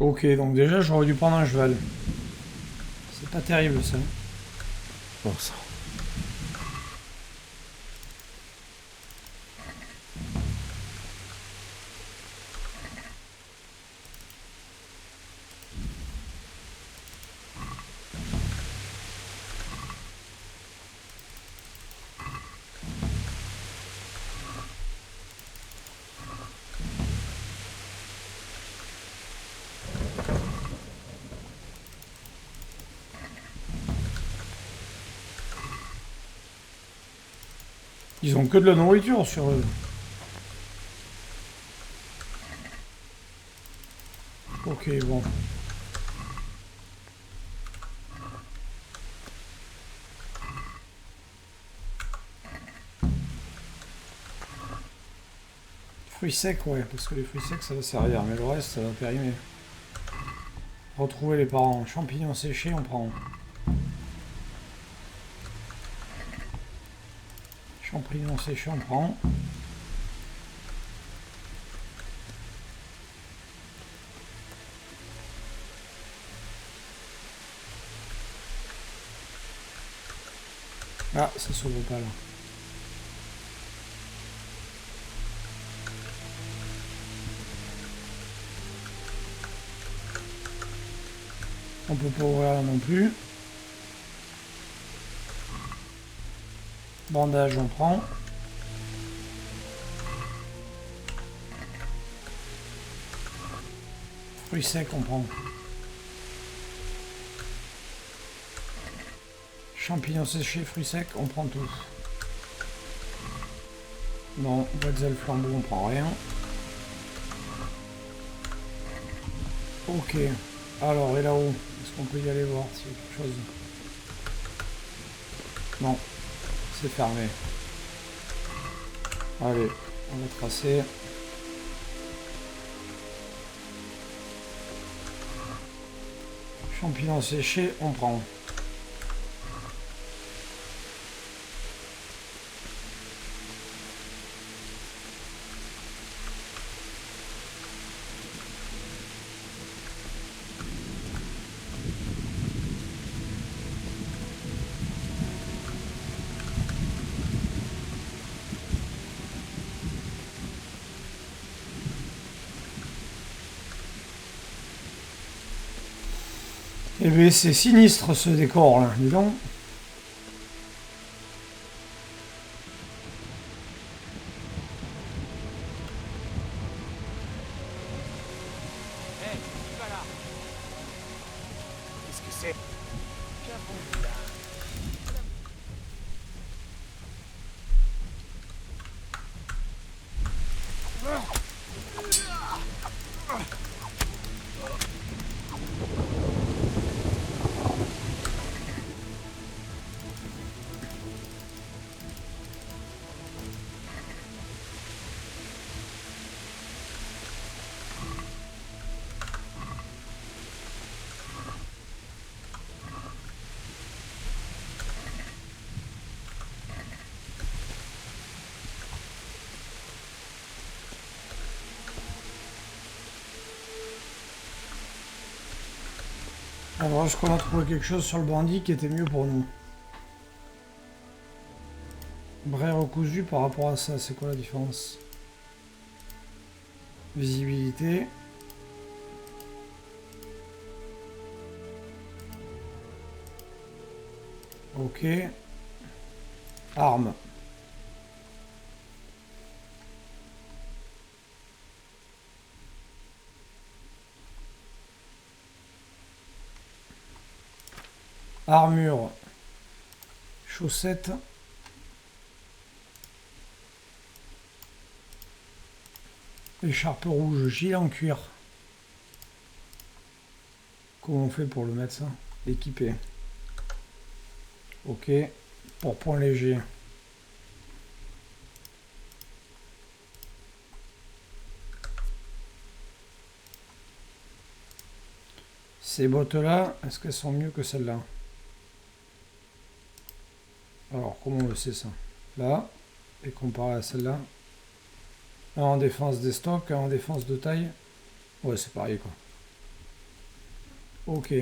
Ok, donc déjà j'aurais dû prendre un cheval. C'est pas terrible ça. Bon sang. Ils ont que de la nourriture sur eux. Ok, bon. Fruits secs, ouais, parce que les fruits secs ça va servir, mais le reste ça va périmer. Retrouver les parents. Champignons séchés, on prend. Champignons séchés, on prend. Ah, ça s'ouvre pas là. On peut pas ouvrir là non plus. Bandage, on prend. Fruits secs, on prend. Champignons séchés, fruits secs, on prend tout. Non, bretzel flambeau, on prend rien. Ok. Alors, et là-haut, est-ce qu'on peut y aller voir s'il y a quelque chose? Non, c'est fermé. Allez, on va tracer. Champignons séchés, on prend. Eh bien, c'est sinistre ce décor là, dis donc. Hé, qui va là? Qu'est-ce que c'est? Qu'avons-nous là? Alors, est-ce qu'on a trouvé quelque chose sur le bandit qui était mieux pour nous? Brais recousu par rapport à ça, c'est quoi la différence? Visibilité. Ok. Arme. Armure. Chaussettes. Écharpe rouge, gilet en cuir. Comment on fait pour le mettre ça? Équipé. Ok. Pour point léger. Ces bottes-là, est-ce qu'elles sont mieux que celles-là? Alors, comment on le sait ça? Là, et comparé à celle-là. Un en défense des stocks, un en défense de taille. Ouais, c'est pareil, quoi. Ok.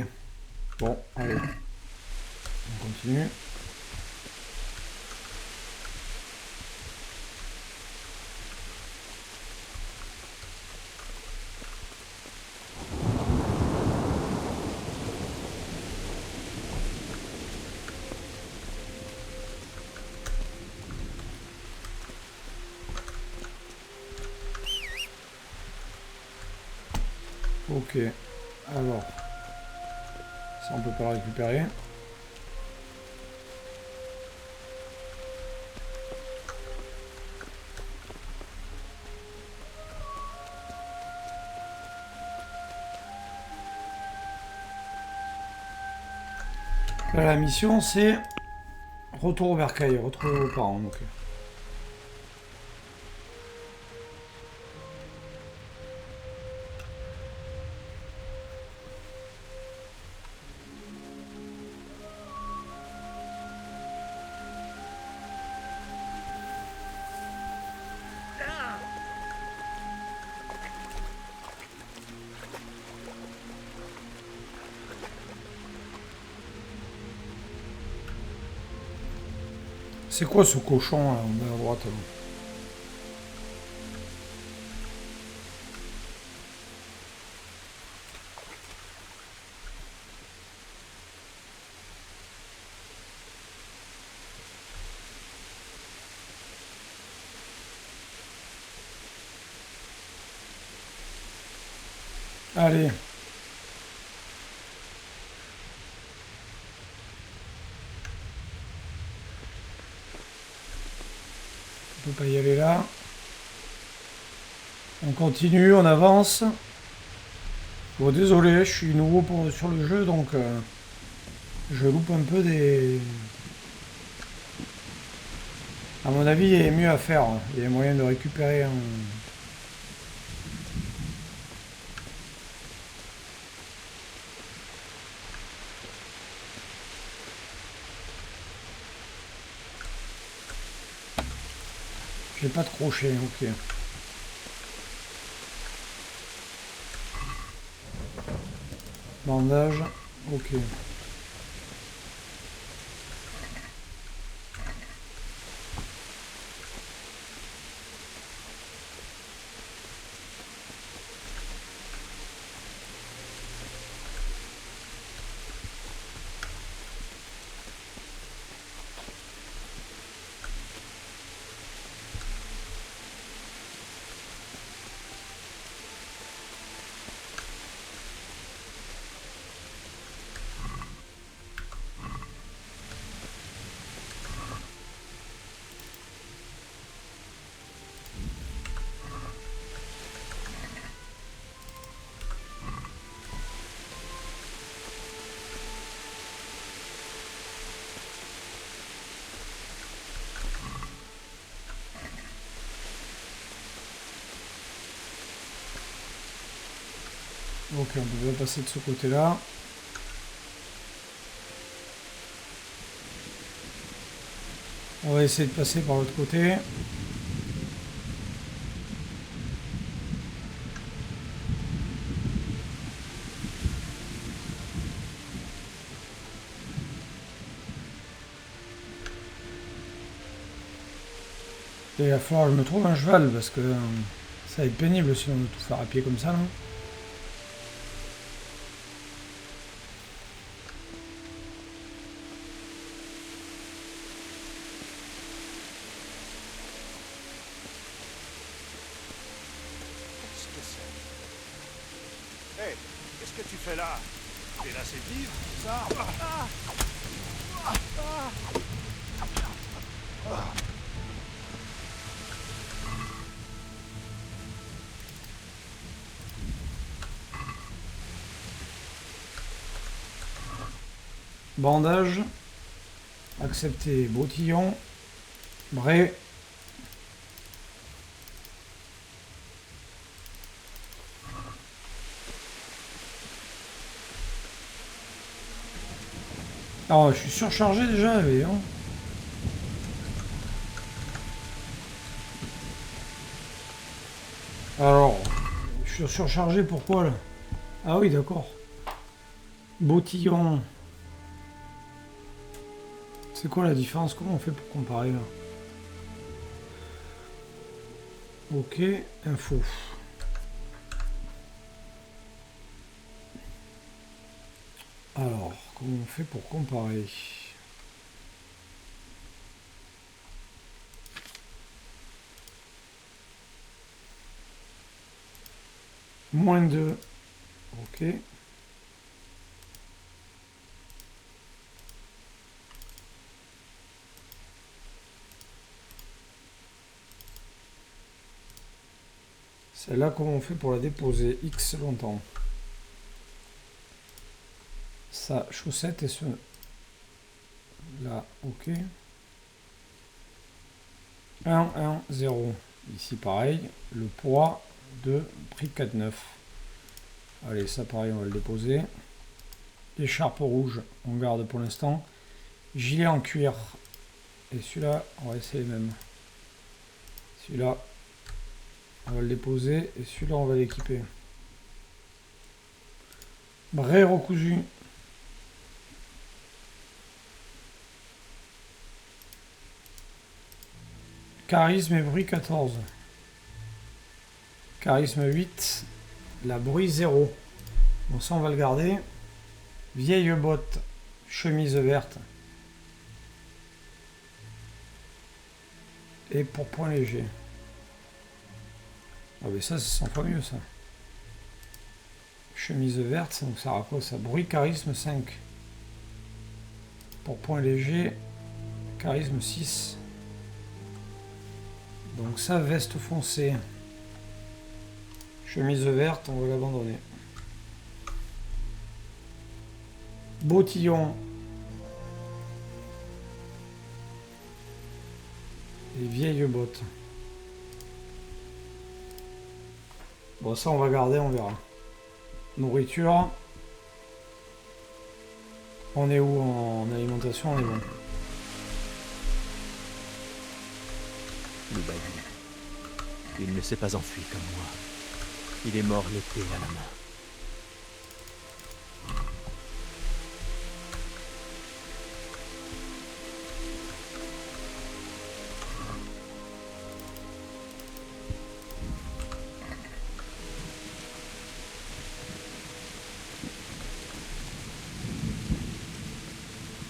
Bon, allez. On continue. Ok, alors, ça on peut pas le récupérer. Là, la mission c'est retour au bercail, retrouver vos parents. Donc. C'est quoi ce cochon là, en bas à droite là? Allez. On peut pas y aller là. On continue, on avance. Bon, désolé, je suis nouveau sur le jeu, donc je loupe un peu des... À mon avis, il y a mieux à faire. Il y a moyen de récupérer un... J'ai pas de crochet, ok. Bandage, ok. Ok, on peut passer de ce côté-là. On va essayer de passer par l'autre côté. Et il va falloir que je me trouve un cheval parce que ça va être pénible sinon de tout faire à pied comme ça. Là. Hé, qu'est-ce que tu fais là? T'es lassétive, ça? Bandage. Accepter. Bottillon. Bray. Ah, je suis surchargé déjà, mais hein. Alors, je suis surchargé pourquoi là? Ah oui, d'accord. Bottillon. C'est quoi la différence? Comment on fait pour comparer là? Ok, info. Alors, comment on fait pour comparer? Moins 2. Ok. Celle-là, comment on fait pour la déposer? X longtemps. Ça, chaussette et ce... Là, ok. 1, 1, 0. Ici, pareil. Le poids de prix 4,9. Allez, ça, pareil, on va le déposer. Écharpe rouge, on garde pour l'instant. Gilet en cuir. Et celui-là, on va essayer les mêmes. Celui-là, on va le déposer. Et celui-là, on va l'équiper. Bray recousu. charisme et bruit 14. Charisme 8. La bruit 0. Bon, ça, on va le garder. Vieille botte. Chemise verte. Et pour point léger. Ah, mais ça, ça sent pas mieux, ça. Chemise verte, ça nous sert à quoi, ça? Bruit, charisme 5. Pour point léger, charisme 6. Donc ça, veste foncée. Chemise verte, on va l'abandonner. Bottillon. Les vieilles bottes. Bon, ça, on va garder, on verra. Nourriture. On est où en alimentation? On est bon. Le bailli. Il ne s'est pas enfui comme moi. Il est mort l'épée à la main.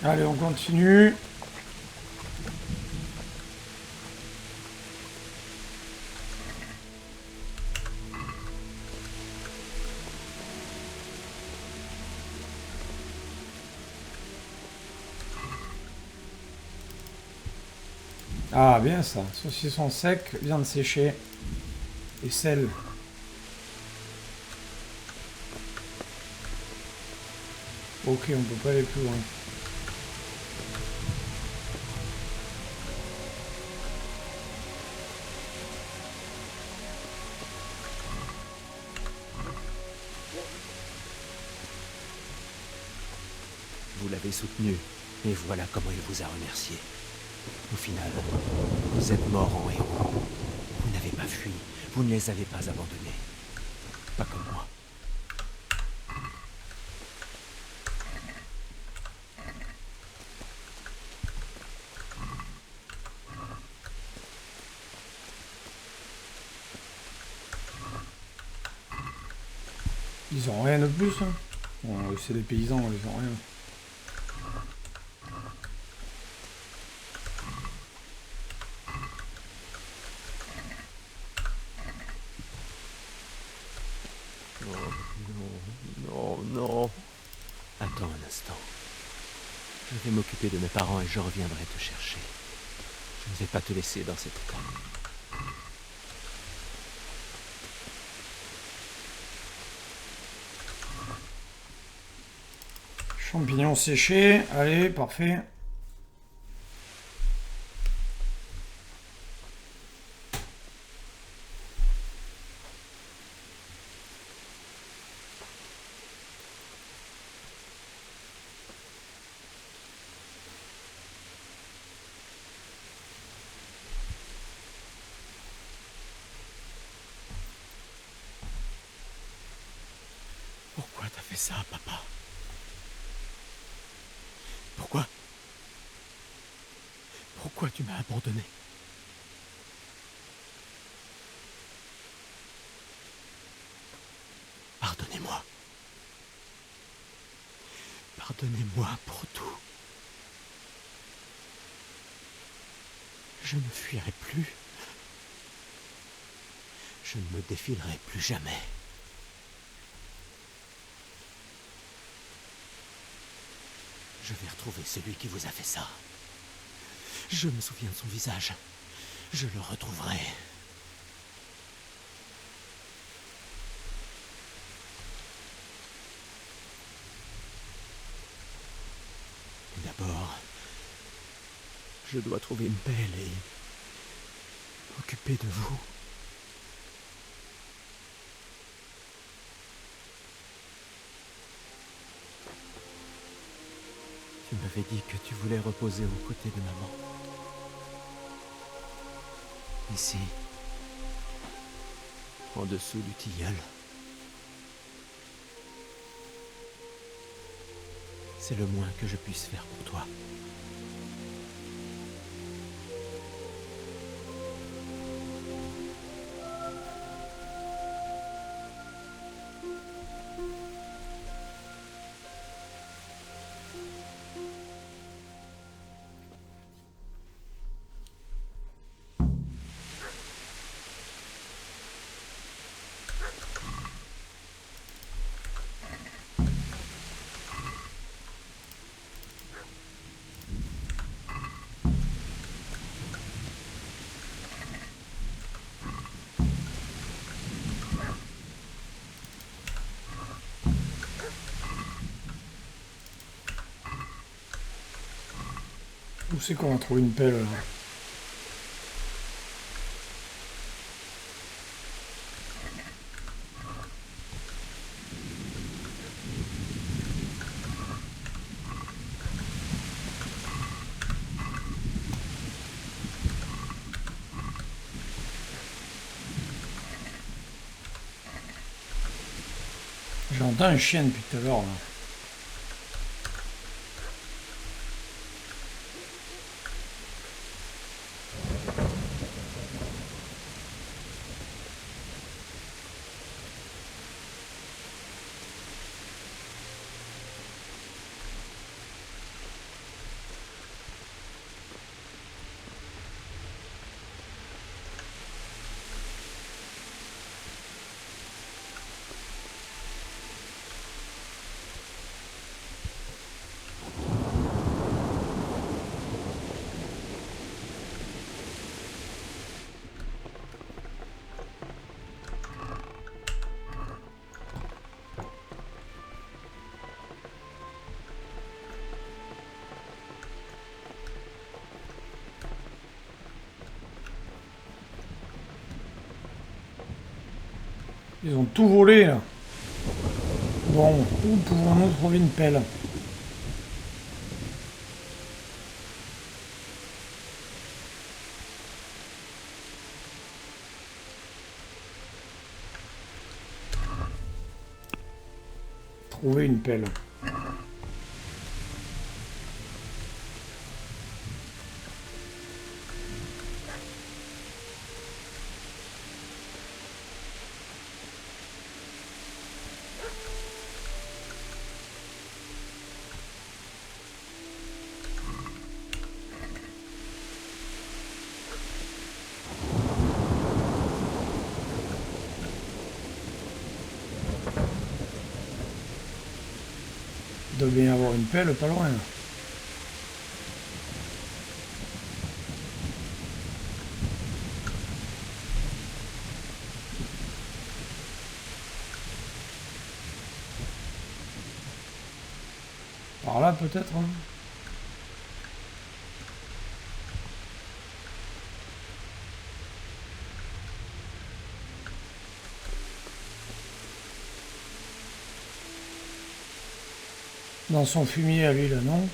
Allez, on continue. Ah, bien ça. Saucisson sec, viande séchée et sel. Ok, on peut pas aller plus loin. Vous l'avez soutenu, et voilà comment il vous a remercié. Au final, vous êtes mort en héros. Vous n'avez pas fui, vous ne les avez pas abandonnés. Pas comme moi. Ils ont rien de plus. Hein. Bon, c'est des paysans, ils ont rien. Non. Attends un instant. Je vais m'occuper de mes parents et je reviendrai te chercher. Je ne vais pas te laisser dans cet état. Champignons séchés, allez, parfait. Pourquoi t'as fait ça, papa? Pourquoi? Pourquoi tu m'as abandonné? Pardonnez-moi. Pardonnez-moi pour tout. Je ne fuirai plus. Je ne me défilerai plus jamais. Je vais retrouver celui qui vous a fait ça. Je me souviens de son visage. Je le retrouverai. D'abord, je dois trouver une pelle et m'occuper de vous. Tu m'avais dit que tu voulais reposer aux côtés de maman. Ici, en dessous du tilleul. C'est le moins que je puisse faire pour toi. Où c'est qu'on va trouver une pelle là? J'entends un chien depuis tout à l'heure là. Ils ont tout volé là. Bon, où pouvons-nous trouver une pelle? Trouver une pelle. Il doit bien y avoir une pelle pas loin. Par là peut-être hein. Dans son fumier à lui là, non?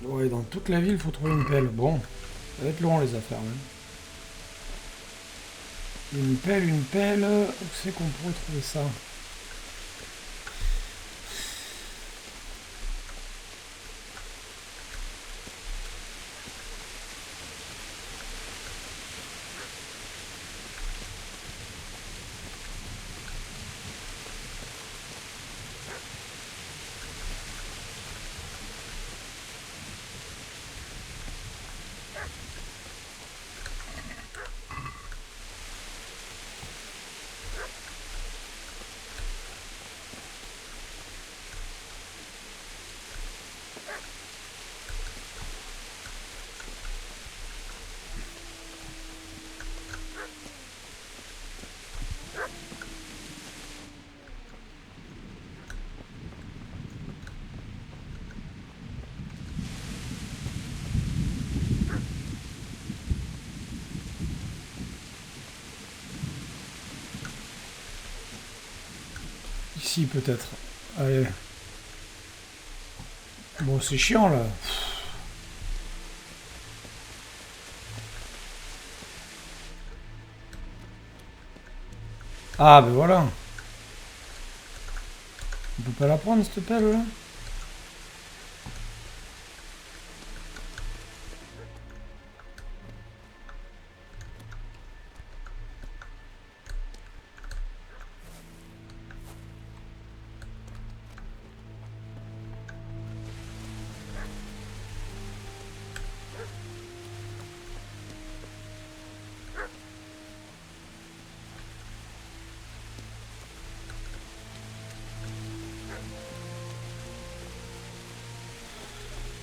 Ouais, dans toute la ville, il faut trouver une pelle. Bon, ça va être long les affaires. Hein. Une pelle, où c'est qu'on pourrait trouver ça? Ici peut-être. Allez. Bon, c'est chiant là. Ah ben voilà. On peut pas la prendre cette pelle là?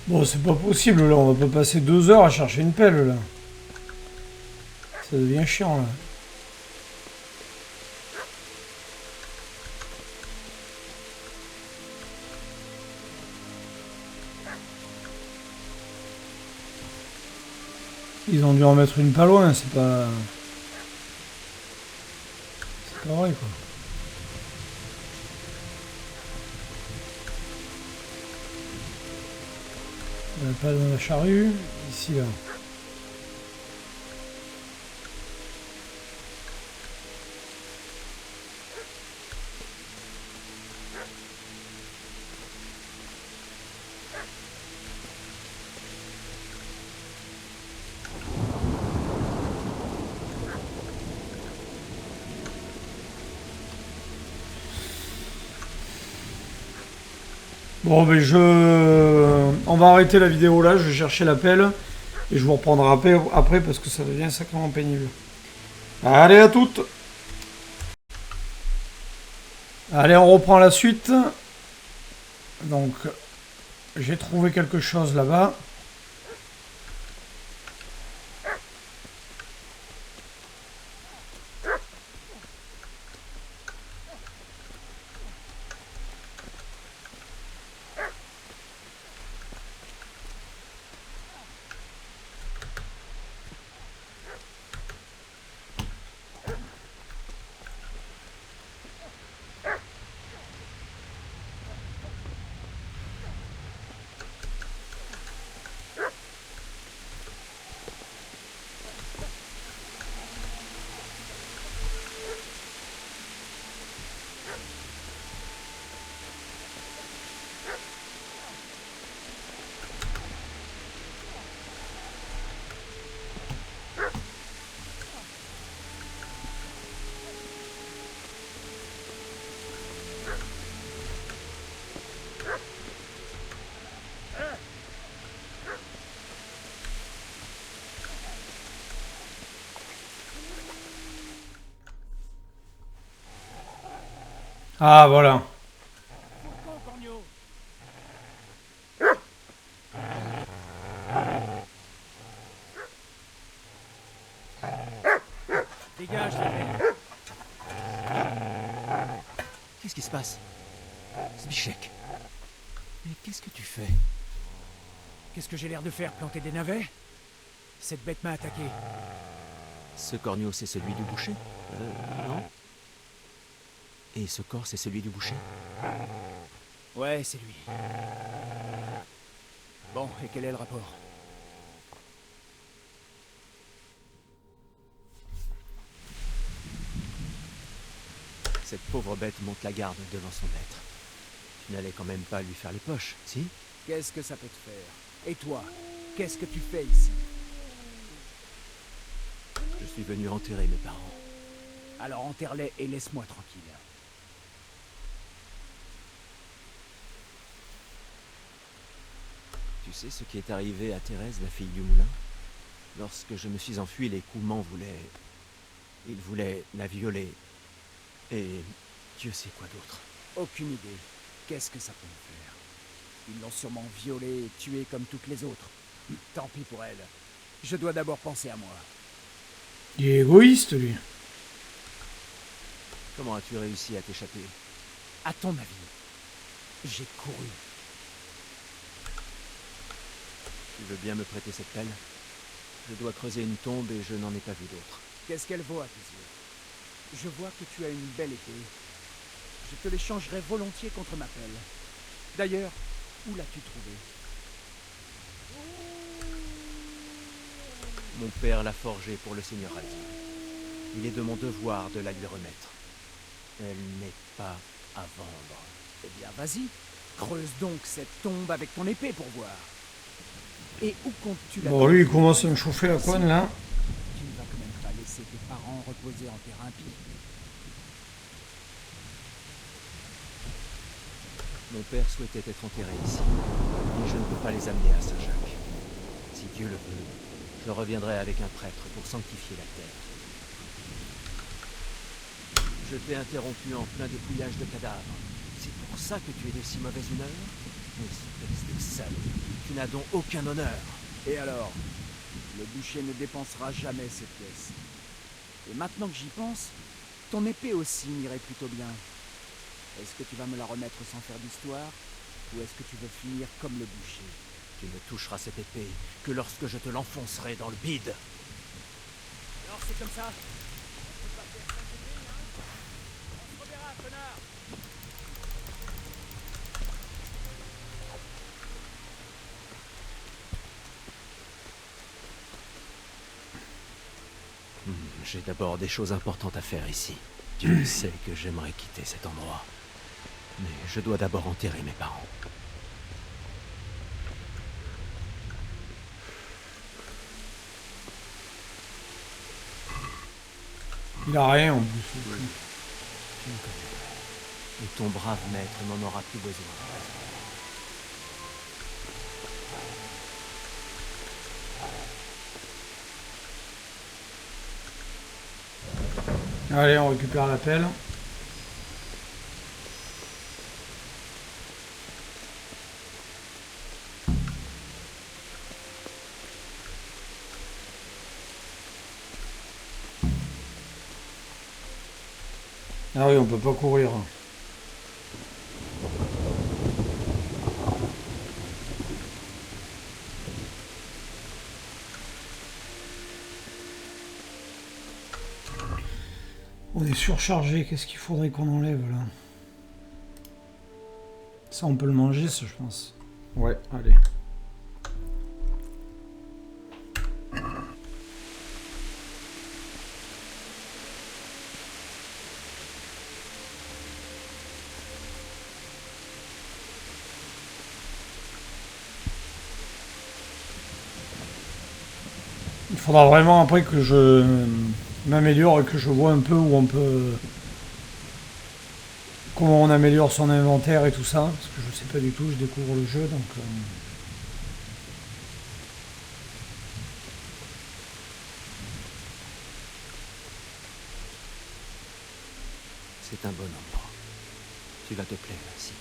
Bon, c'est pas possible là, on va pas passer 2 heures à chercher une pelle là. Ça devient chiant là. Ils ont dû en mettre une pas loin, c'est pas... C'est pas vrai quoi. Pas dans la charrue, ici là. Bon, mais on va arrêter la vidéo là, je vais chercher l'appel et je vous reprendrai après parce que ça devient sacrément pénible. Allez, à toutes! Allez, on reprend la suite. Donc, j'ai trouvé quelque chose là-bas. Ah, voilà. Dégage, la merde. Qu'est-ce qui se passe? Zbyszek. Mais qu'est-ce que tu fais? Qu'est-ce que j'ai l'air de faire? Planter des navets? Cette bête m'a attaqué. Ce corneau, c'est celui du boucher? Non. Et ce corps, c'est celui du boucher? Ouais, c'est lui. Bon, et quel est le rapport? Cette pauvre bête monte la garde devant son maître. Tu n'allais quand même pas lui faire les poches, si? Qu'est-ce que ça peut te faire? Et toi, qu'est-ce que tu fais ici? Je suis venu enterrer mes parents. Alors enterre-les et laisse-moi tranquille. Tu sais ce qui est arrivé à Thérèse, la fille du moulin? Lorsque je me suis enfui, les Coumans voulaient... Ils voulaient la violer. Et Dieu sait quoi d'autre. Aucune idée. Qu'est-ce que ça peut me faire? Ils l'ont sûrement violée et tuée comme toutes les autres. Tant pis pour elle. Je dois d'abord penser à moi. Il est égoïste, lui. Comment as-tu réussi à t'échapper? À ton avis, j'ai couru. Tu veux bien me prêter cette pelle? Je dois creuser une tombe et je n'en ai pas vu d'autre. Qu'est-ce qu'elle vaut à tes yeux? Je vois que tu as une belle épée. Je te l'échangerai volontiers contre ma pelle. D'ailleurs, où l'as-tu trouvée? Mon père l'a forgée pour le seigneur Alzir. Il est de mon devoir de la lui remettre. Elle n'est pas à vendre. Eh bien, vas-y. Creuse donc cette tombe avec ton épée pour voir. Et où comptes-tu la... Bon, lui, il commence à me chauffer la conne, là. Tu ne vas quand même pas laisser tes parents reposer en terre impie. Mon père souhaitait être enterré ici, et je ne peux pas les amener à Saint-Jacques. Si Dieu le veut, je reviendrai avec un prêtre pour sanctifier la terre. Je t'ai interrompu en plein dépouillage de cadavres. C'est pour ça que tu es de si mauvaise humeur? Espèce de salaud, tu n'as donc aucun honneur. Et alors? Le boucher ne dépensera jamais cette pièce. Et maintenant que j'y pense, ton épée aussi m'irait plutôt bien. Est-ce que tu vas me la remettre sans faire d'histoire? Ou est-ce que tu veux finir comme le boucher? Tu ne toucheras cette épée que lorsque je te l'enfoncerai dans le bide. Alors c'est comme ça? On peut pas faire ça de nuit, hein? On se reverra, connard! J'ai d'abord des choses importantes à faire ici. Dieu sait que j'aimerais quitter cet endroit. Mais je dois d'abord enterrer mes parents. Il a rien en plus. Et ton brave maître n'en aura plus besoin. Allez, on récupère la pelle. Ah oui, on peut pas courir. On est surchargé, qu'est-ce qu'il faudrait qu'on enlève là? Ça on peut le manger, ça je pense. Ouais, allez. Il faudra vraiment après que je m'améliore et que je vois un peu où on peut... Comment on améliore son inventaire et tout ça, parce que je sais pas du tout, je découvre le jeu, donc... C'est un bon endroit. Tu vas te plaire ici.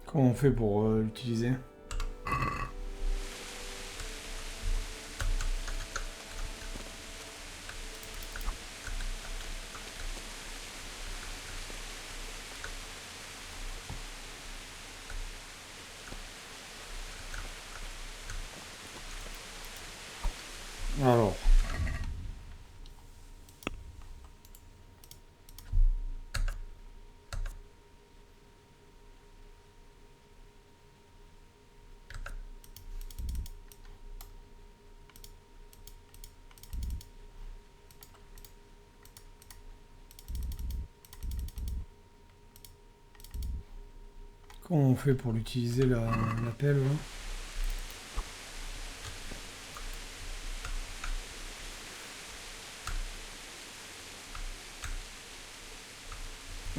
Comment on fait pour l'utiliser? Alors. Comment on fait pour l'utiliser la pelle là?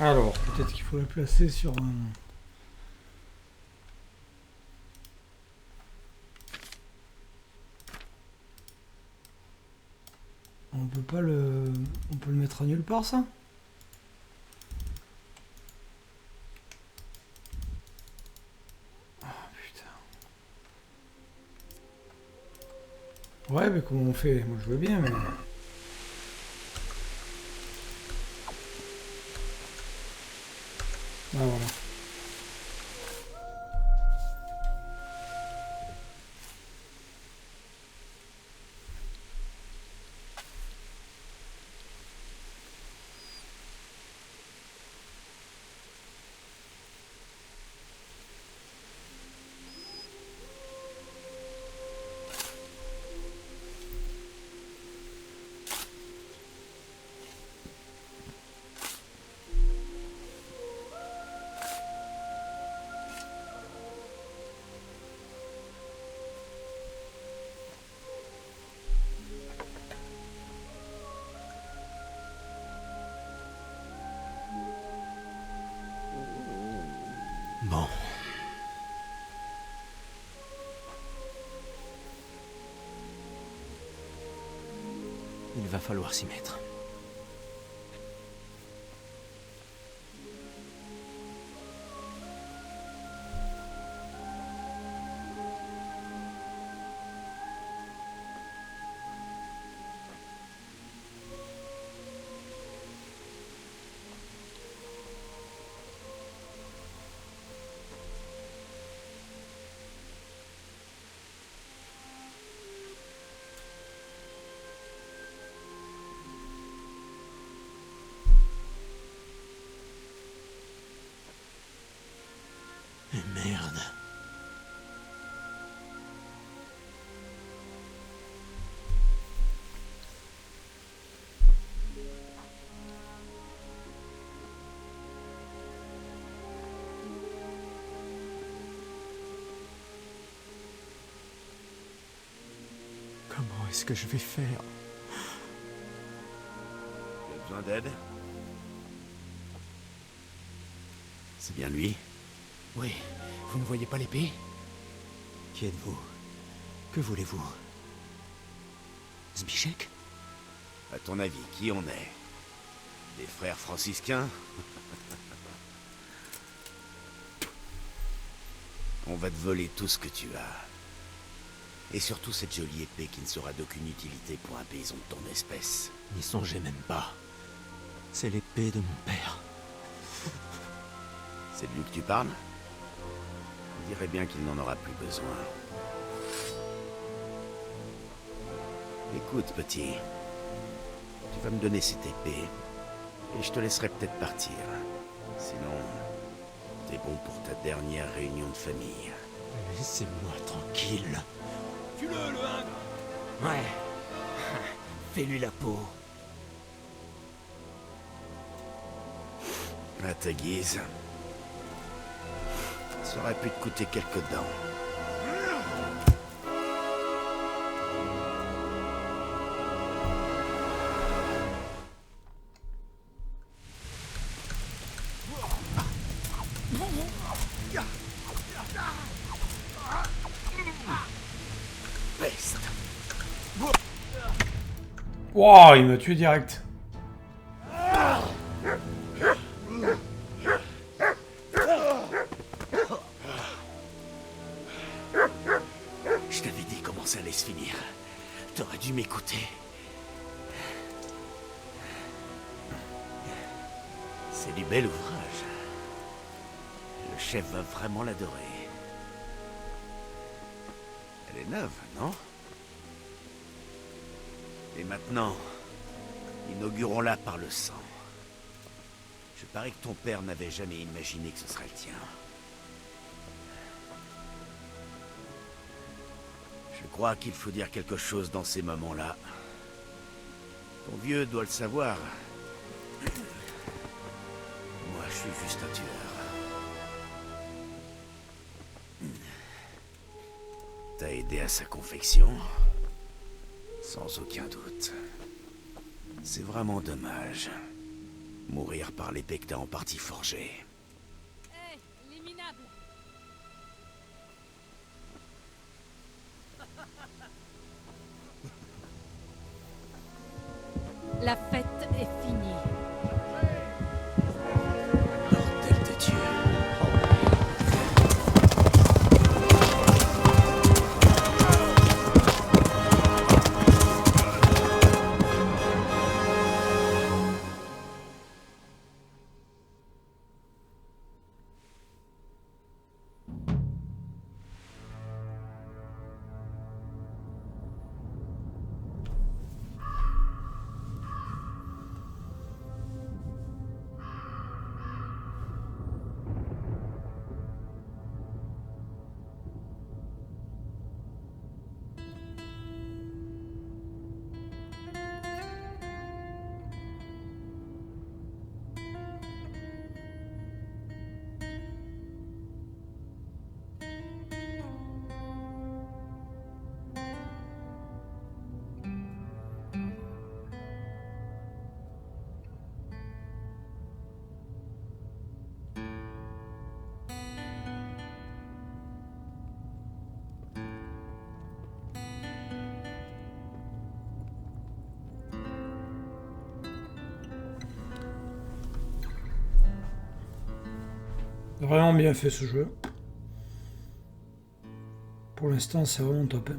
Alors, peut-être qu'il faut la placer sur un... On peut pas le... On peut le mettre à nulle part, ça? Ah, putain. Ouais, mais comment on fait? Moi, je veux bien, mais... Ah, voilà. Bon. Il va falloir s'y mettre. Qu'est-ce que je vais faire? Tu as besoin d'aide? C'est bien lui? Oui, vous ne voyez pas l'épée? Qui êtes-vous? Que voulez-vous? Zbyszek? À ton avis, qui on est? Des frères franciscains? On va te voler tout ce que tu as. Et surtout cette jolie épée qui ne sera d'aucune utilité pour un paysan de ton espèce. N'y songez même pas. C'est l'épée de mon père. C'est de lui que tu parles? Je dirais bien qu'il n'en aura plus besoin. Écoute, petit. Tu vas me donner cette épée, et je te laisserai peut-être partir. Sinon, t'es bon pour ta dernière réunion de famille. Laissez-moi tranquille. Tue-le, le Indre! Ouais. Fais-lui la peau. À ta guise. Ça aurait pu te coûter quelques dents. Peste. Wow, il m'a tué direct. Je t'avais dit comment ça allait se finir. T'aurais dû m'écouter. C'est du bel ouvrage. Le chef va vraiment l'adorer. Elle est neuve, non? Et maintenant, inaugurons-la par le sang. Je parie que ton père n'avait jamais imaginé que ce serait le tien. Je crois qu'il faut dire quelque chose dans ces moments-là. Ton vieux doit le savoir. Moi, je suis juste un tueur. T'as aidé à sa confection? Sans aucun doute. C'est vraiment dommage. Mourir par l'épée que t'as en partie forgée. Hé, les minables! La fête est finie. Bordel de Dieu. Vraiment bien fait ce jeu. Pour l'instant, c'est vraiment top. Hein.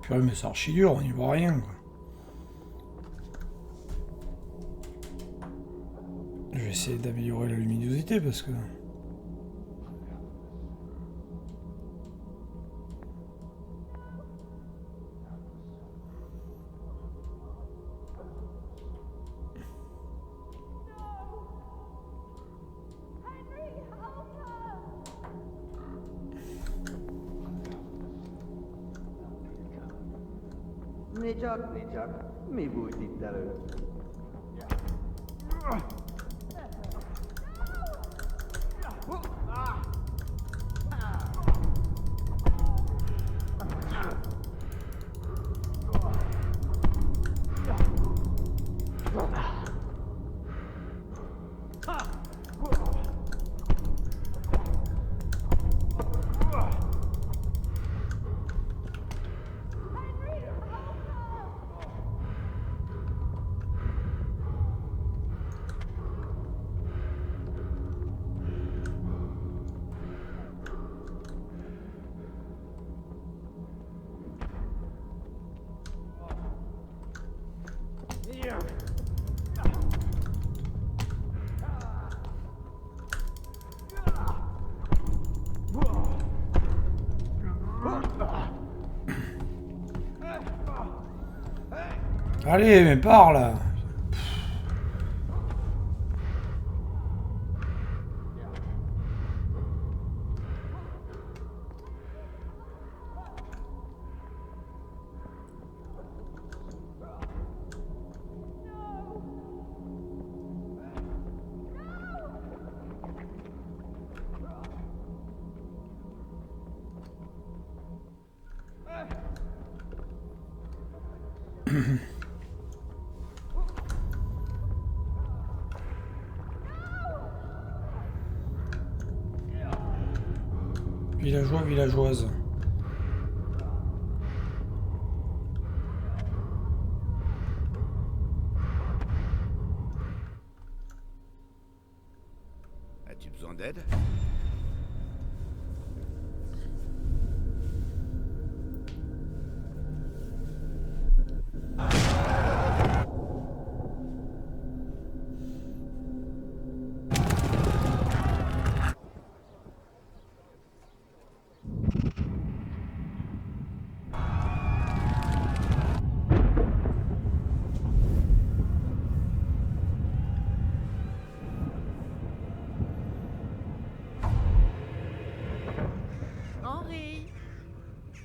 Purée, mais c'est archi dur, on n'y voit rien, quoi. Je vais essayer d'améliorer la luminosité parce que... Nécsak, mi bújt itt elő? Allez, mais parle! Villageois, villageoise. As-tu besoin d'aide?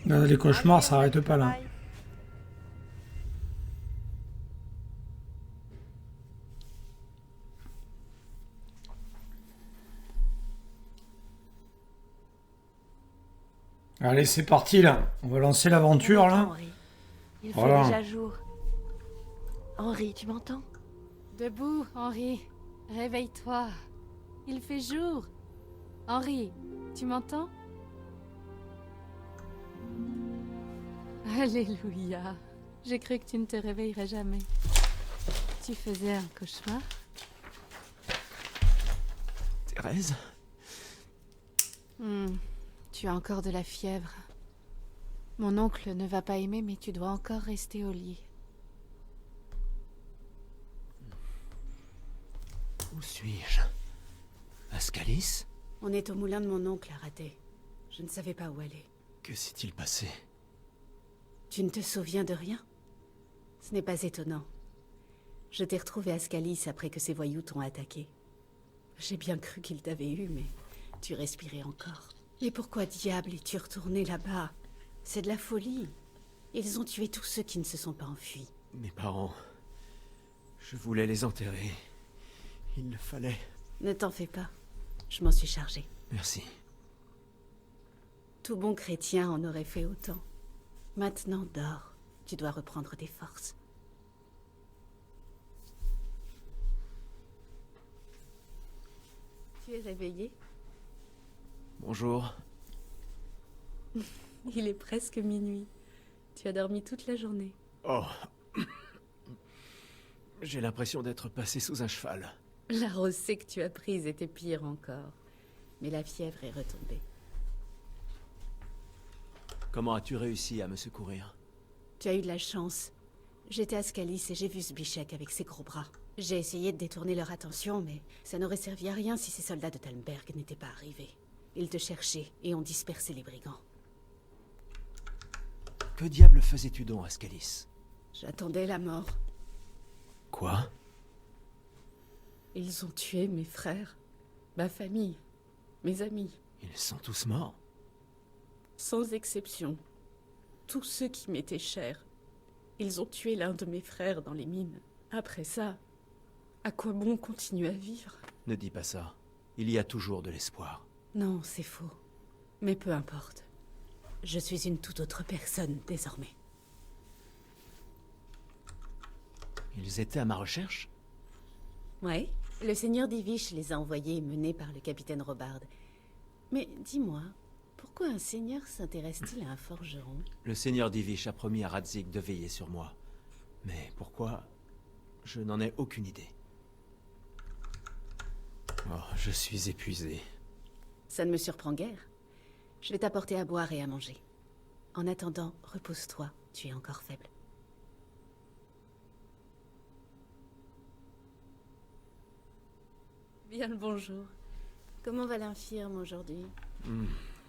Non, les cauchemars s'arrêtent pas là. Allez, c'est parti là. On va lancer l'aventure là. Il fait déjà jour. Henri, tu m'entends? Debout, Henri. Réveille-toi. Il fait jour. Henri, tu m'entends? Alléluia. J'ai cru que tu ne te réveillerais jamais. Tu faisais un cauchemar? Thérèse? Tu as encore de la fièvre. Mon oncle ne va pas aimer, mais tu dois encore rester au lit. Où suis-je? À Scalis? On est au moulin de mon oncle à rater. Je ne savais pas où aller. Que s'est-il passé? Tu ne te souviens de rien? Ce n'est pas étonnant. Je t'ai retrouvé à Scalis après que ces voyous t'ont attaqué. J'ai bien cru qu'ils t'avaient eu, mais tu respirais encore. Et pourquoi diable es-tu retourné là-bas? C'est de la folie. Ils ont tué tous ceux qui ne se sont pas enfuis. Mes parents... Je voulais les enterrer. Il le fallait. Ne t'en fais pas. Je m'en suis chargée. Merci. Tout bon chrétien en aurait fait autant. Maintenant, dors. Tu dois reprendre des forces. Tu es réveillé? Bonjour. Il est presque minuit. Tu as dormi toute la journée. Oh. J'ai l'impression d'être passé sous un cheval. La rosée que tu as prise était pire encore. Mais la fièvre est retombée. Comment as-tu réussi à me secourir? Tu as eu de la chance. J'étais à Scalis et j'ai vu Zbyszek avec ses gros bras. J'ai essayé de détourner leur attention, mais ça n'aurait servi à rien si ces soldats de Talmberg n'étaient pas arrivés. Ils te cherchaient et ont dispersé les brigands. Que diable faisais-tu donc à Scalis? J'attendais la mort. Quoi? Ils ont tué mes frères, ma famille, mes amis. Ils sont tous morts? Sans exception. Tous ceux qui m'étaient chers. Ils ont tué l'un de mes frères dans les mines. Après ça, à quoi bon continuer à vivre? Ne dis pas ça. Il y a toujours de l'espoir. Non, c'est faux. Mais peu importe. Je suis une toute autre personne désormais. Ils étaient à ma recherche? Ouais, le seigneur Divish les a envoyés menés par le capitaine Robard. Mais dis-moi, pourquoi un seigneur s'intéresse-t-il à un forgeron? Le seigneur Divish a promis à Radzig de veiller sur moi. Mais pourquoi? Je n'en ai aucune idée. Oh, je suis épuisé. Ça ne me surprend guère. Je vais t'apporter à boire et à manger. En attendant, repose-toi, tu es encore faible. Bien le bonjour. Comment va l'infirme aujourd'hui?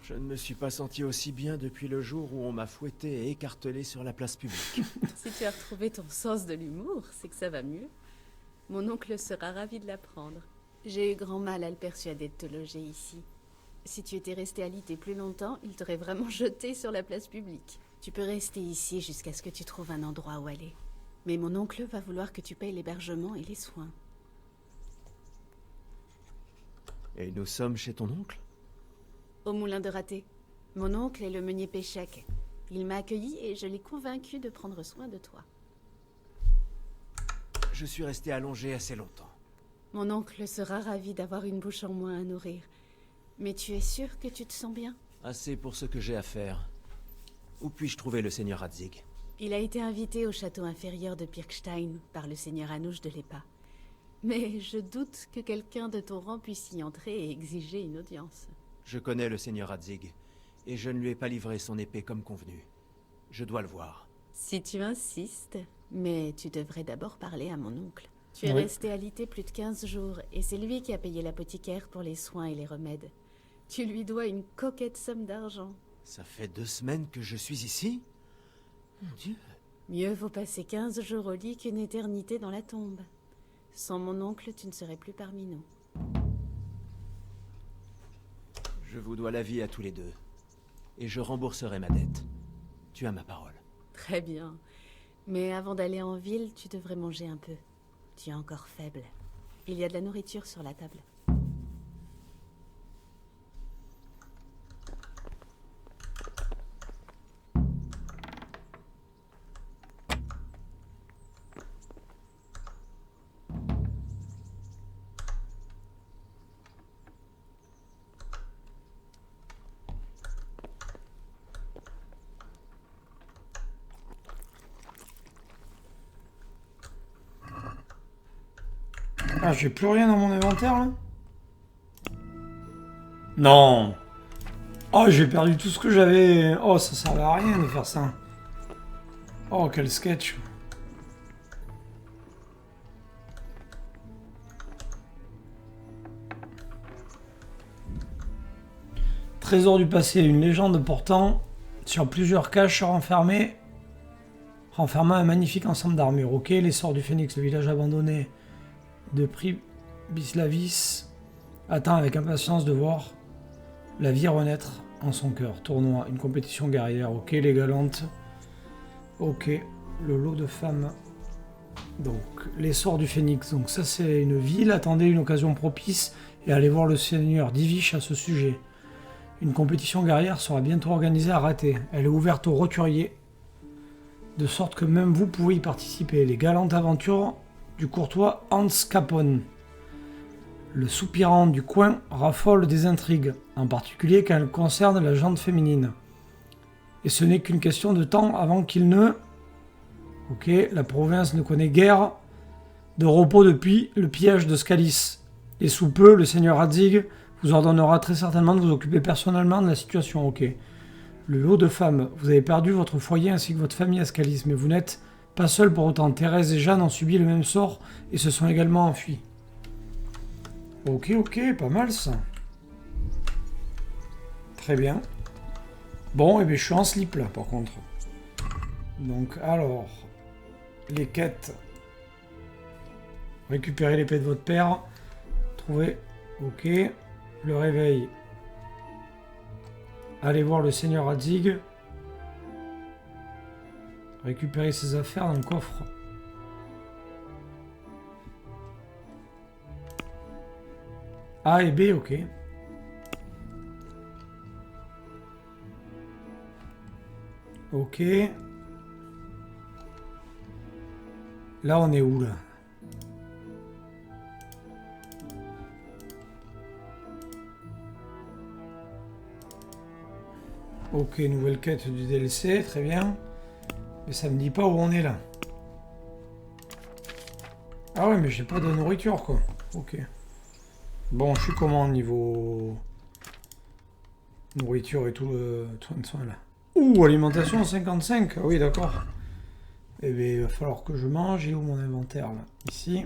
Je ne me suis pas senti aussi bien depuis le jour où on m'a fouetté et écartelé sur la place publique. Si tu as retrouvé ton sens de l'humour, c'est que ça va mieux. Mon oncle sera ravi de l'apprendre. J'ai eu grand mal à le persuader de te loger ici. Si tu étais resté à Lité plus longtemps, il t'aurait vraiment jeté sur la place publique. Tu peux rester ici jusqu'à ce que tu trouves un endroit où aller. Mais mon oncle va vouloir que tu payes l'hébergement et les soins. Et nous sommes chez ton oncle? Au moulin de Raté. Mon oncle est le meunier Péchec. Il m'a accueilli et je l'ai convaincu de prendre soin de toi. Je suis resté allongé assez longtemps. Mon oncle sera ravi d'avoir une bouche en moins à nourrir. Mais tu es sûr que tu te sens bien? Assez pour ce que j'ai à faire. Où puis-je trouver le seigneur Radzig? Il a été invité au château inférieur de Pirkstein par le seigneur Anouche de l'Épa. Mais je doute que quelqu'un de ton rang puisse y entrer et exiger une audience. Je connais le seigneur Radzig, et je ne lui ai pas livré son épée comme convenu. Je dois le voir. Si tu insistes, mais tu devrais d'abord parler à mon oncle. Tu es Oui. resté alité plus de 15 jours, et c'est lui qui a payé l'apothicaire pour les soins et les remèdes. Tu lui dois une coquette somme d'argent. Ça fait 2 semaines que je suis ici? Mon Dieu. Mieux vaut passer 15 jours au lit qu'une éternité dans la tombe. Sans mon oncle, tu ne serais plus parmi nous. Je vous dois la vie à tous les deux. Et je rembourserai ma dette. Tu as ma parole. Très bien. Mais avant d'aller en ville, tu devrais manger un peu. Tu es encore faible. Il y a de la nourriture sur la table. Ah, j'ai plus rien dans mon inventaire là? Non! Oh, j'ai perdu tout ce que j'avais. Oh, ça servait à rien de faire ça. Oh, quel sketch. Trésor du passé, une légende portant sur plusieurs caches renfermant un magnifique ensemble d'armures. Ok, l'essor du Phénix, le village abandonné de Pribislavis attend avec impatience de voir la vie renaître en son cœur. Tournoi, une compétition guerrière. Ok, les galantes. Ok, le lot de femmes. Donc, l'essor du Phénix. Donc ça, c'est une ville. Attendez une occasion propice et allez voir le seigneur Divish à ce sujet. Une compétition guerrière sera bientôt organisée à Raté. Elle est ouverte aux roturiers, de sorte que même vous pouvez y participer. Les galantes aventures du courtois Hans Capone. Le soupirant du coin raffole des intrigues, en particulier quand elles concernent la gente féminine. Et ce n'est qu'une question de temps avant qu'il ne... Ok, la province ne connaît guère de repos depuis le pillage de Scalis. Et sous peu, le seigneur Radzig vous ordonnera très certainement de vous occuper personnellement de la situation. Ok. Le lot de femmes. Vous avez perdu votre foyer ainsi que votre famille à Scalis, mais vous n'êtes pas seul pour autant. Thérèse et Jeanne ont subi le même sort et se sont également enfuis. Ok, ok, pas mal ça. Très bien. Bon, et bien je suis en slip là par contre. Donc alors, les quêtes. Récupérer l'épée de votre père. Trouver. Ok. Le réveil. Allez voir le seigneur Adzig. Récupérer ses affaires dans le coffre. A et B, ok. Ok. Là, on est où, là? Ok, nouvelle quête du DLC, très bien. Mais ça me dit pas où on est, là. Ah ouais, mais j'ai pas de nourriture, quoi. Ok. Bon, je suis comment niveau nourriture et tout le soin là. Ouh, alimentation 55. Ah oui, d'accord. Eh bien, il va falloir que je mange. Et où mon inventaire là? Ici.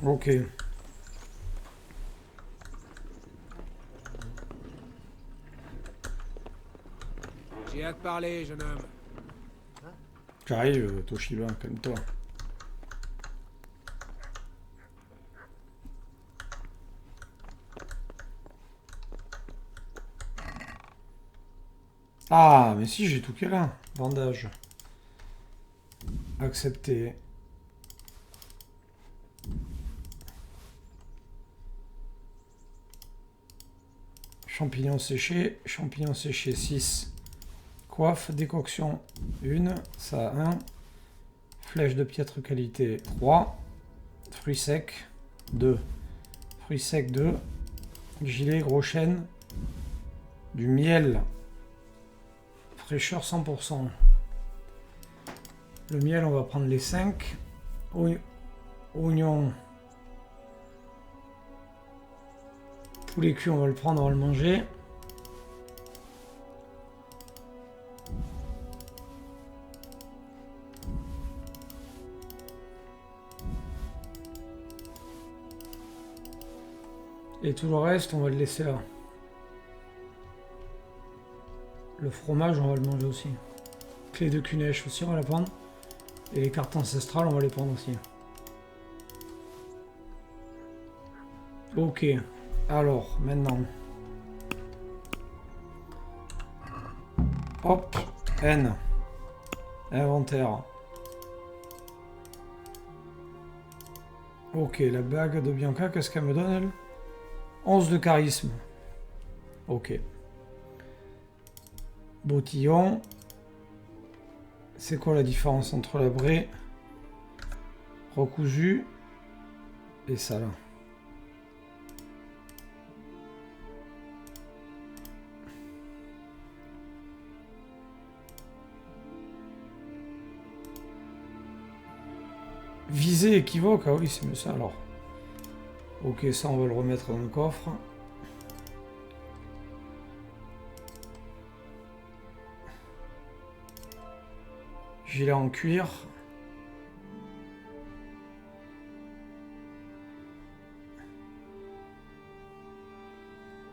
Ok. J'ai hâte de parler, jeune homme. J'arrive, Toshiba, calme-toi. Ah, mais si, j'ai tout qu'elle a. Bandage. Accepter. Champignons séchés 6. Coiffe, décoction 1, ça 1. Flèche de piètre qualité 3. Fruits secs 2. Fruits secs 2. Gilet, gros chêne. Du miel. Fraîcheur 100%. Le miel, on va prendre les 5. Oignon. Poulet cuit, on va le prendre, on va le manger. Et tout le reste, on va le laisser là. Le fromage, on va le manger aussi. Clé de Kunesh aussi, on va la prendre. Et les cartes ancestrales, on va les prendre aussi. Ok. Alors, maintenant. Hop. N. Inventaire. Ok, la bague de Bianca, qu'est-ce qu'elle me donne, elle? 11 de charisme. Ok. Bottillon. C'est quoi la différence entre la braie recousu et ça là? Visée équivoque, ah oui c'est mieux ça alors. Ok, ça on va le remettre dans le coffre. Gilet en cuir.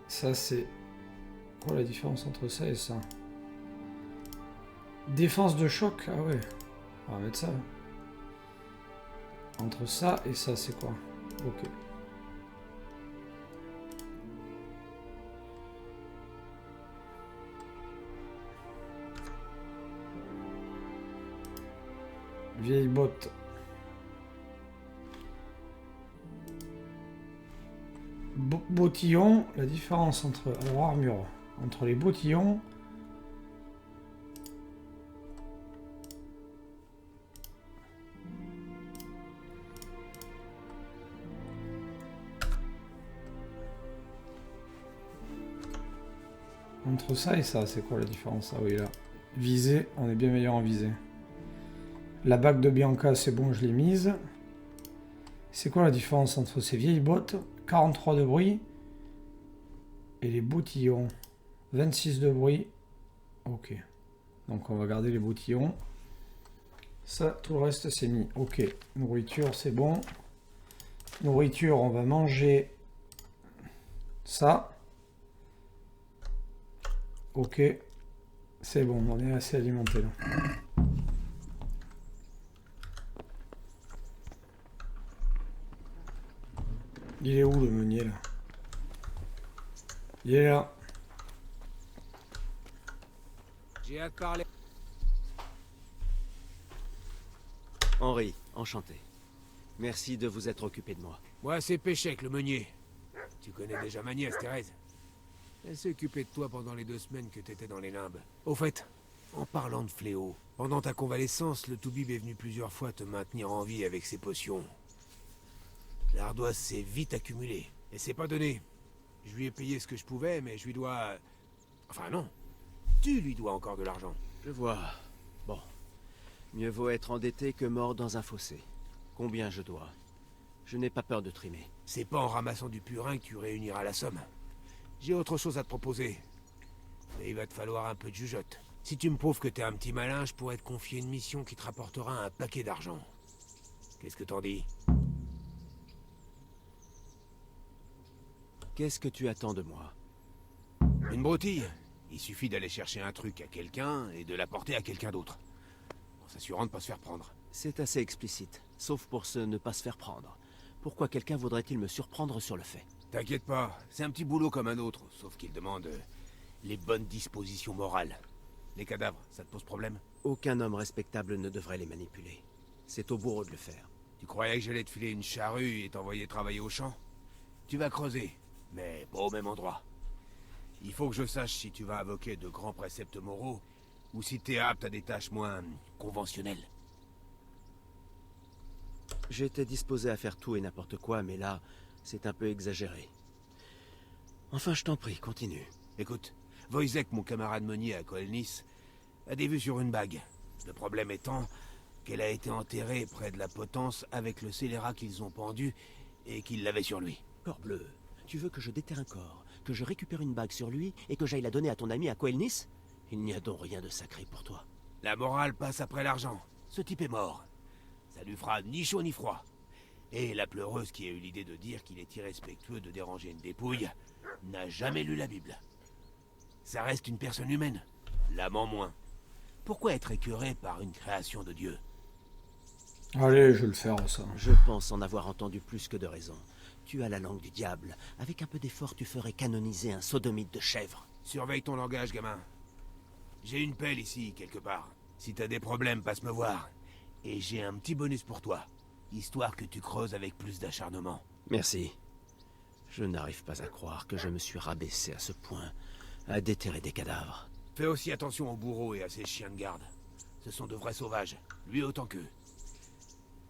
Ça c'est... Quoi la différence entre ça et ça? Défense de choc, ah ouais. On va mettre ça. Entre ça et ça, c'est quoi? Ok. Vieille botte. Bottillon, la différence entre... Alors, armure. Entre les bottillons... Entre ça et ça, c'est quoi la différence? Ah oui, là. Visée, on est bien meilleur en visée. La bague de Bianca, c'est bon, je l'ai mise. C'est quoi la différence entre ces vieilles bottes? 43 de bruit. Et les boutillons. 26 de bruit. Ok. Donc on va garder les boutillons. Ça, tout le reste c'est mis. Ok. Nourriture, c'est bon. Nourriture, on va manger ça. Ok. C'est bon, on est assez alimenté là. Il est où le meunier là? Il est là. J'ai hâte de parler. Henri, enchanté. Merci de vous être occupé de moi. Moi, c'est Péchec, le meunier. Tu connais déjà ma nièce, Thérèse. Elle s'est occupée de toi pendant les 2 semaines que t'étais dans les limbes. Au fait, en parlant de fléau, pendant ta convalescence, le Toubib est venu plusieurs fois te maintenir en vie avec ses potions. L'ardoise s'est vite accumulée, et c'est pas donné. Je lui ai payé ce que je pouvais, mais je lui dois... Enfin non, tu lui dois encore de l'argent. Je vois. Bon. Mieux vaut être endetté que mort dans un fossé. Combien je dois? Je n'ai pas peur de trimer. C'est pas en ramassant du purin que tu réuniras la somme. J'ai autre chose à te proposer. Mais il va te falloir un peu de jugeote. Si tu me prouves que t'es un petit malin, je pourrais te confier une mission qui te rapportera un paquet d'argent. Qu'est-ce que t'en dis? Qu'est-ce que tu attends de moi? Une broutille. Il suffit d'aller chercher un truc à quelqu'un et de l'apporter à quelqu'un d'autre. En s'assurant de ne pas se faire prendre. C'est assez explicite, sauf pour ce ne pas se faire prendre. Pourquoi quelqu'un voudrait-il me surprendre sur le fait? T'inquiète pas, c'est un petit boulot comme un autre, sauf qu'il demande les bonnes dispositions morales. Les cadavres, ça te pose problème? Aucun homme respectable ne devrait les manipuler. C'est au bourreau de le faire. Tu croyais que j'allais te filer une charrue et t'envoyer travailler au champ? Tu vas creuser, mais pas au même endroit. Il faut que je sache si tu vas invoquer de grands préceptes moraux, ou si t'es apte à des tâches moins conventionnelles. J'étais disposé à faire tout et n'importe quoi, mais là, c'est un peu exagéré. Enfin, je t'en prie, continue. Écoute, Wojciech, mon camarade meunier à Kolnis, a des vues sur une bague. Le problème étant qu'elle a été enterrée près de la potence avec le scélérat qu'ils ont pendu et qu'il l'avait sur lui. Corbleu, tu veux que je déterre un corps, que je récupère une bague sur lui et que j'aille la donner à ton ami à Coelnis? Il n'y a donc rien de sacré pour toi. La morale passe après l'argent. Ce type est mort. Ça lui fera ni chaud ni froid. Et la pleureuse qui a eu l'idée de dire qu'il est irrespectueux de déranger une dépouille n'a jamais lu la Bible. Ça reste une personne humaine, l'âme en moins. Pourquoi être écœuré par une création de Dieu? Allez, je vais le faire, ça. Je pense en avoir entendu plus que de raison. Tu as la langue du diable. Avec un peu d'effort, tu ferais canoniser un sodomite de chèvre. Surveille ton langage, gamin. J'ai une pelle ici, quelque part. Si t'as des problèmes, passe me voir. Et j'ai un petit bonus pour toi, histoire que tu creuses avec plus d'acharnement. Merci. Je n'arrive pas à croire que je me suis rabaissé à ce point, à déterrer des cadavres. Fais aussi attention aux bourreaux et à ces chiens de garde. Ce sont de vrais sauvages, lui autant qu'eux.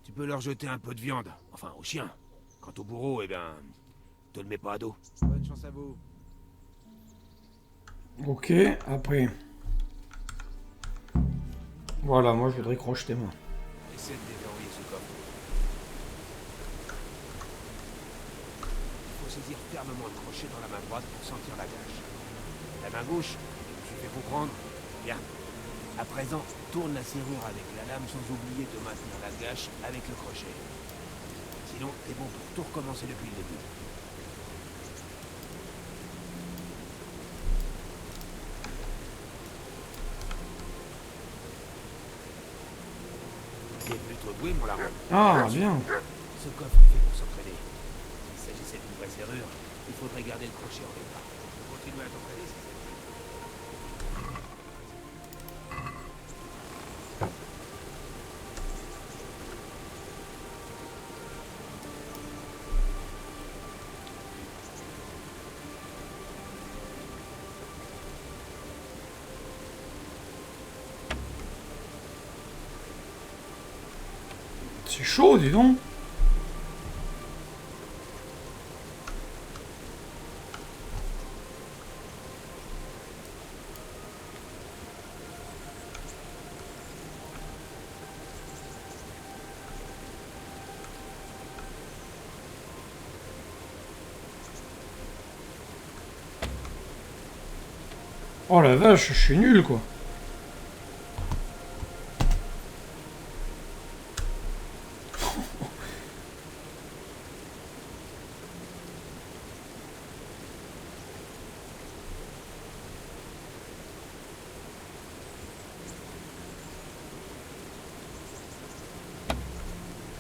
Tu peux leur jeter un peu de viande, enfin aux chiens. Quant aux bourreaux, eh bien, te le mets pas à dos. Bonne chance à vous. Ok, après. Voilà, moi je voudrais crocheter moi. Essaie de déverrouiller ce coffre. Il faut saisir fermement le crochet dans la main droite pour sentir la gâche. La main gauche, tu fais comprendre. Bien. À présent, tourne la serrure avec la lame sans oublier de maintenir la gâche avec le crochet. Sinon, t'es bon pour tout recommencer depuis le début. T'es plutôt doué, mon larron. Ah, bien. Ce coffre est fait pour s'entraîner. S'il s'agissait d'une vraie serrure, il faudrait garder le crochet en l'état. Continue à t'entraîner, si c'est... C'est chaud, dis donc. Oh la vache, je suis nul quoi.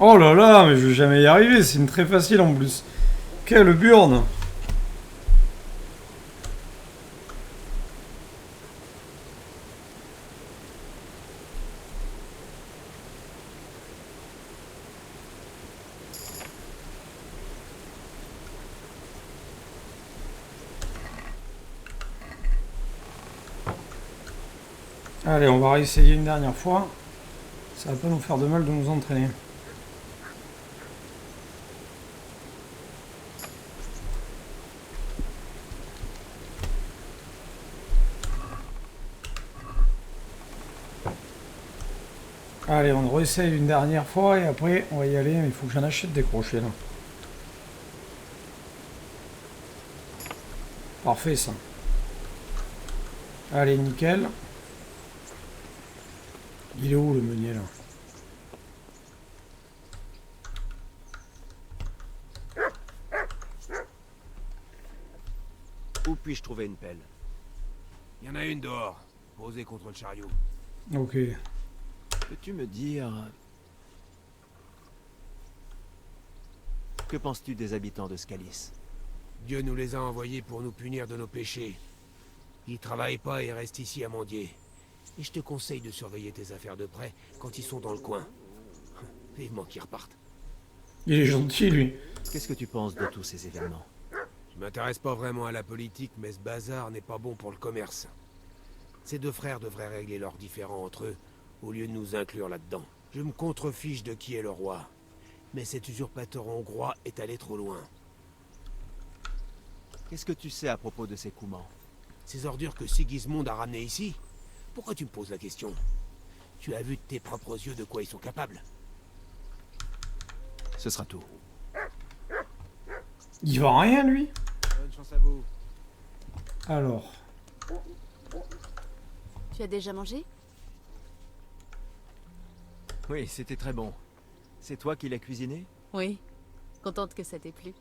Oh là là, mais je vais jamais y arriver, c'est une très facile en plus. Quelle burne! Allez, on va réessayer une dernière fois. Ça va pas nous faire de mal de nous entraîner. Allez, on réessaye une dernière fois et après on va y aller, mais il faut que j'en achète des crochets là. Parfait ça. Allez, nickel. Il est où le meunier là? Où puis-je trouver une pelle? Il y en a une dehors, posée contre le chariot. Ok. Peux-tu me dire... Que penses-tu des habitants de Scalis? Dieu nous les a envoyés pour nous punir de nos péchés. Ils travaillent pas et restent ici à mendier. Et je te conseille de surveiller tes affaires de près quand ils sont dans le coin. Vivement qu'ils repartent. Il est gentil lui. Qu'est-ce que tu penses de tous ces événements? Je m'intéresse pas vraiment à la politique, mais ce bazar n'est pas bon pour le commerce. Ces deux frères devraient régler leurs différends entre eux, au lieu de nous inclure là-dedans. Je me contrefiche de qui est le roi. Mais cet usurpateur hongrois est allé trop loin. Qu'est-ce que tu sais à propos de ces Coumans? Ces ordures que Sigismond a ramenées ici? Pourquoi tu me poses la question? Tu as vu de tes propres yeux de quoi ils sont capables? Ce sera tout. Il vend rien lui? Bonne chance à vous. Alors. Tu as déjà mangé? Oui, c'était très bon. C'est toi qui l'as cuisiné? Oui. Contente que ça t'ait plu.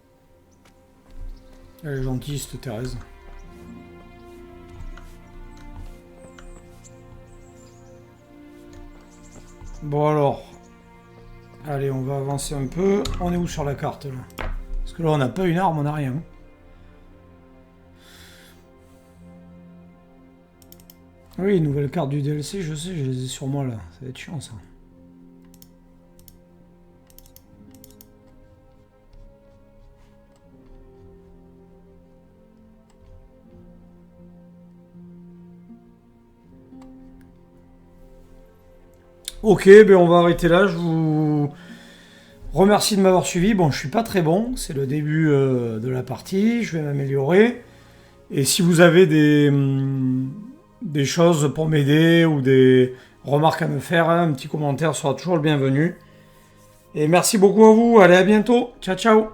Elle est gentille cette Thérèse. Bon alors. Allez, on va avancer un peu. On est où sur la carte là? Parce que là on n'a pas une arme, on n'a rien. Oui, nouvelle carte du DLC, je sais, je les ai sur moi là. Ça va être chiant ça. Ok, ben on va arrêter là. Je vous remercie de m'avoir suivi. Bon, je suis pas très bon. C'est le début de la partie. Je vais m'améliorer. Et si vous avez des choses pour m'aider ou des remarques à me faire, un petit commentaire sera toujours le bienvenu. Et merci beaucoup à vous. Allez, à bientôt. Ciao, ciao.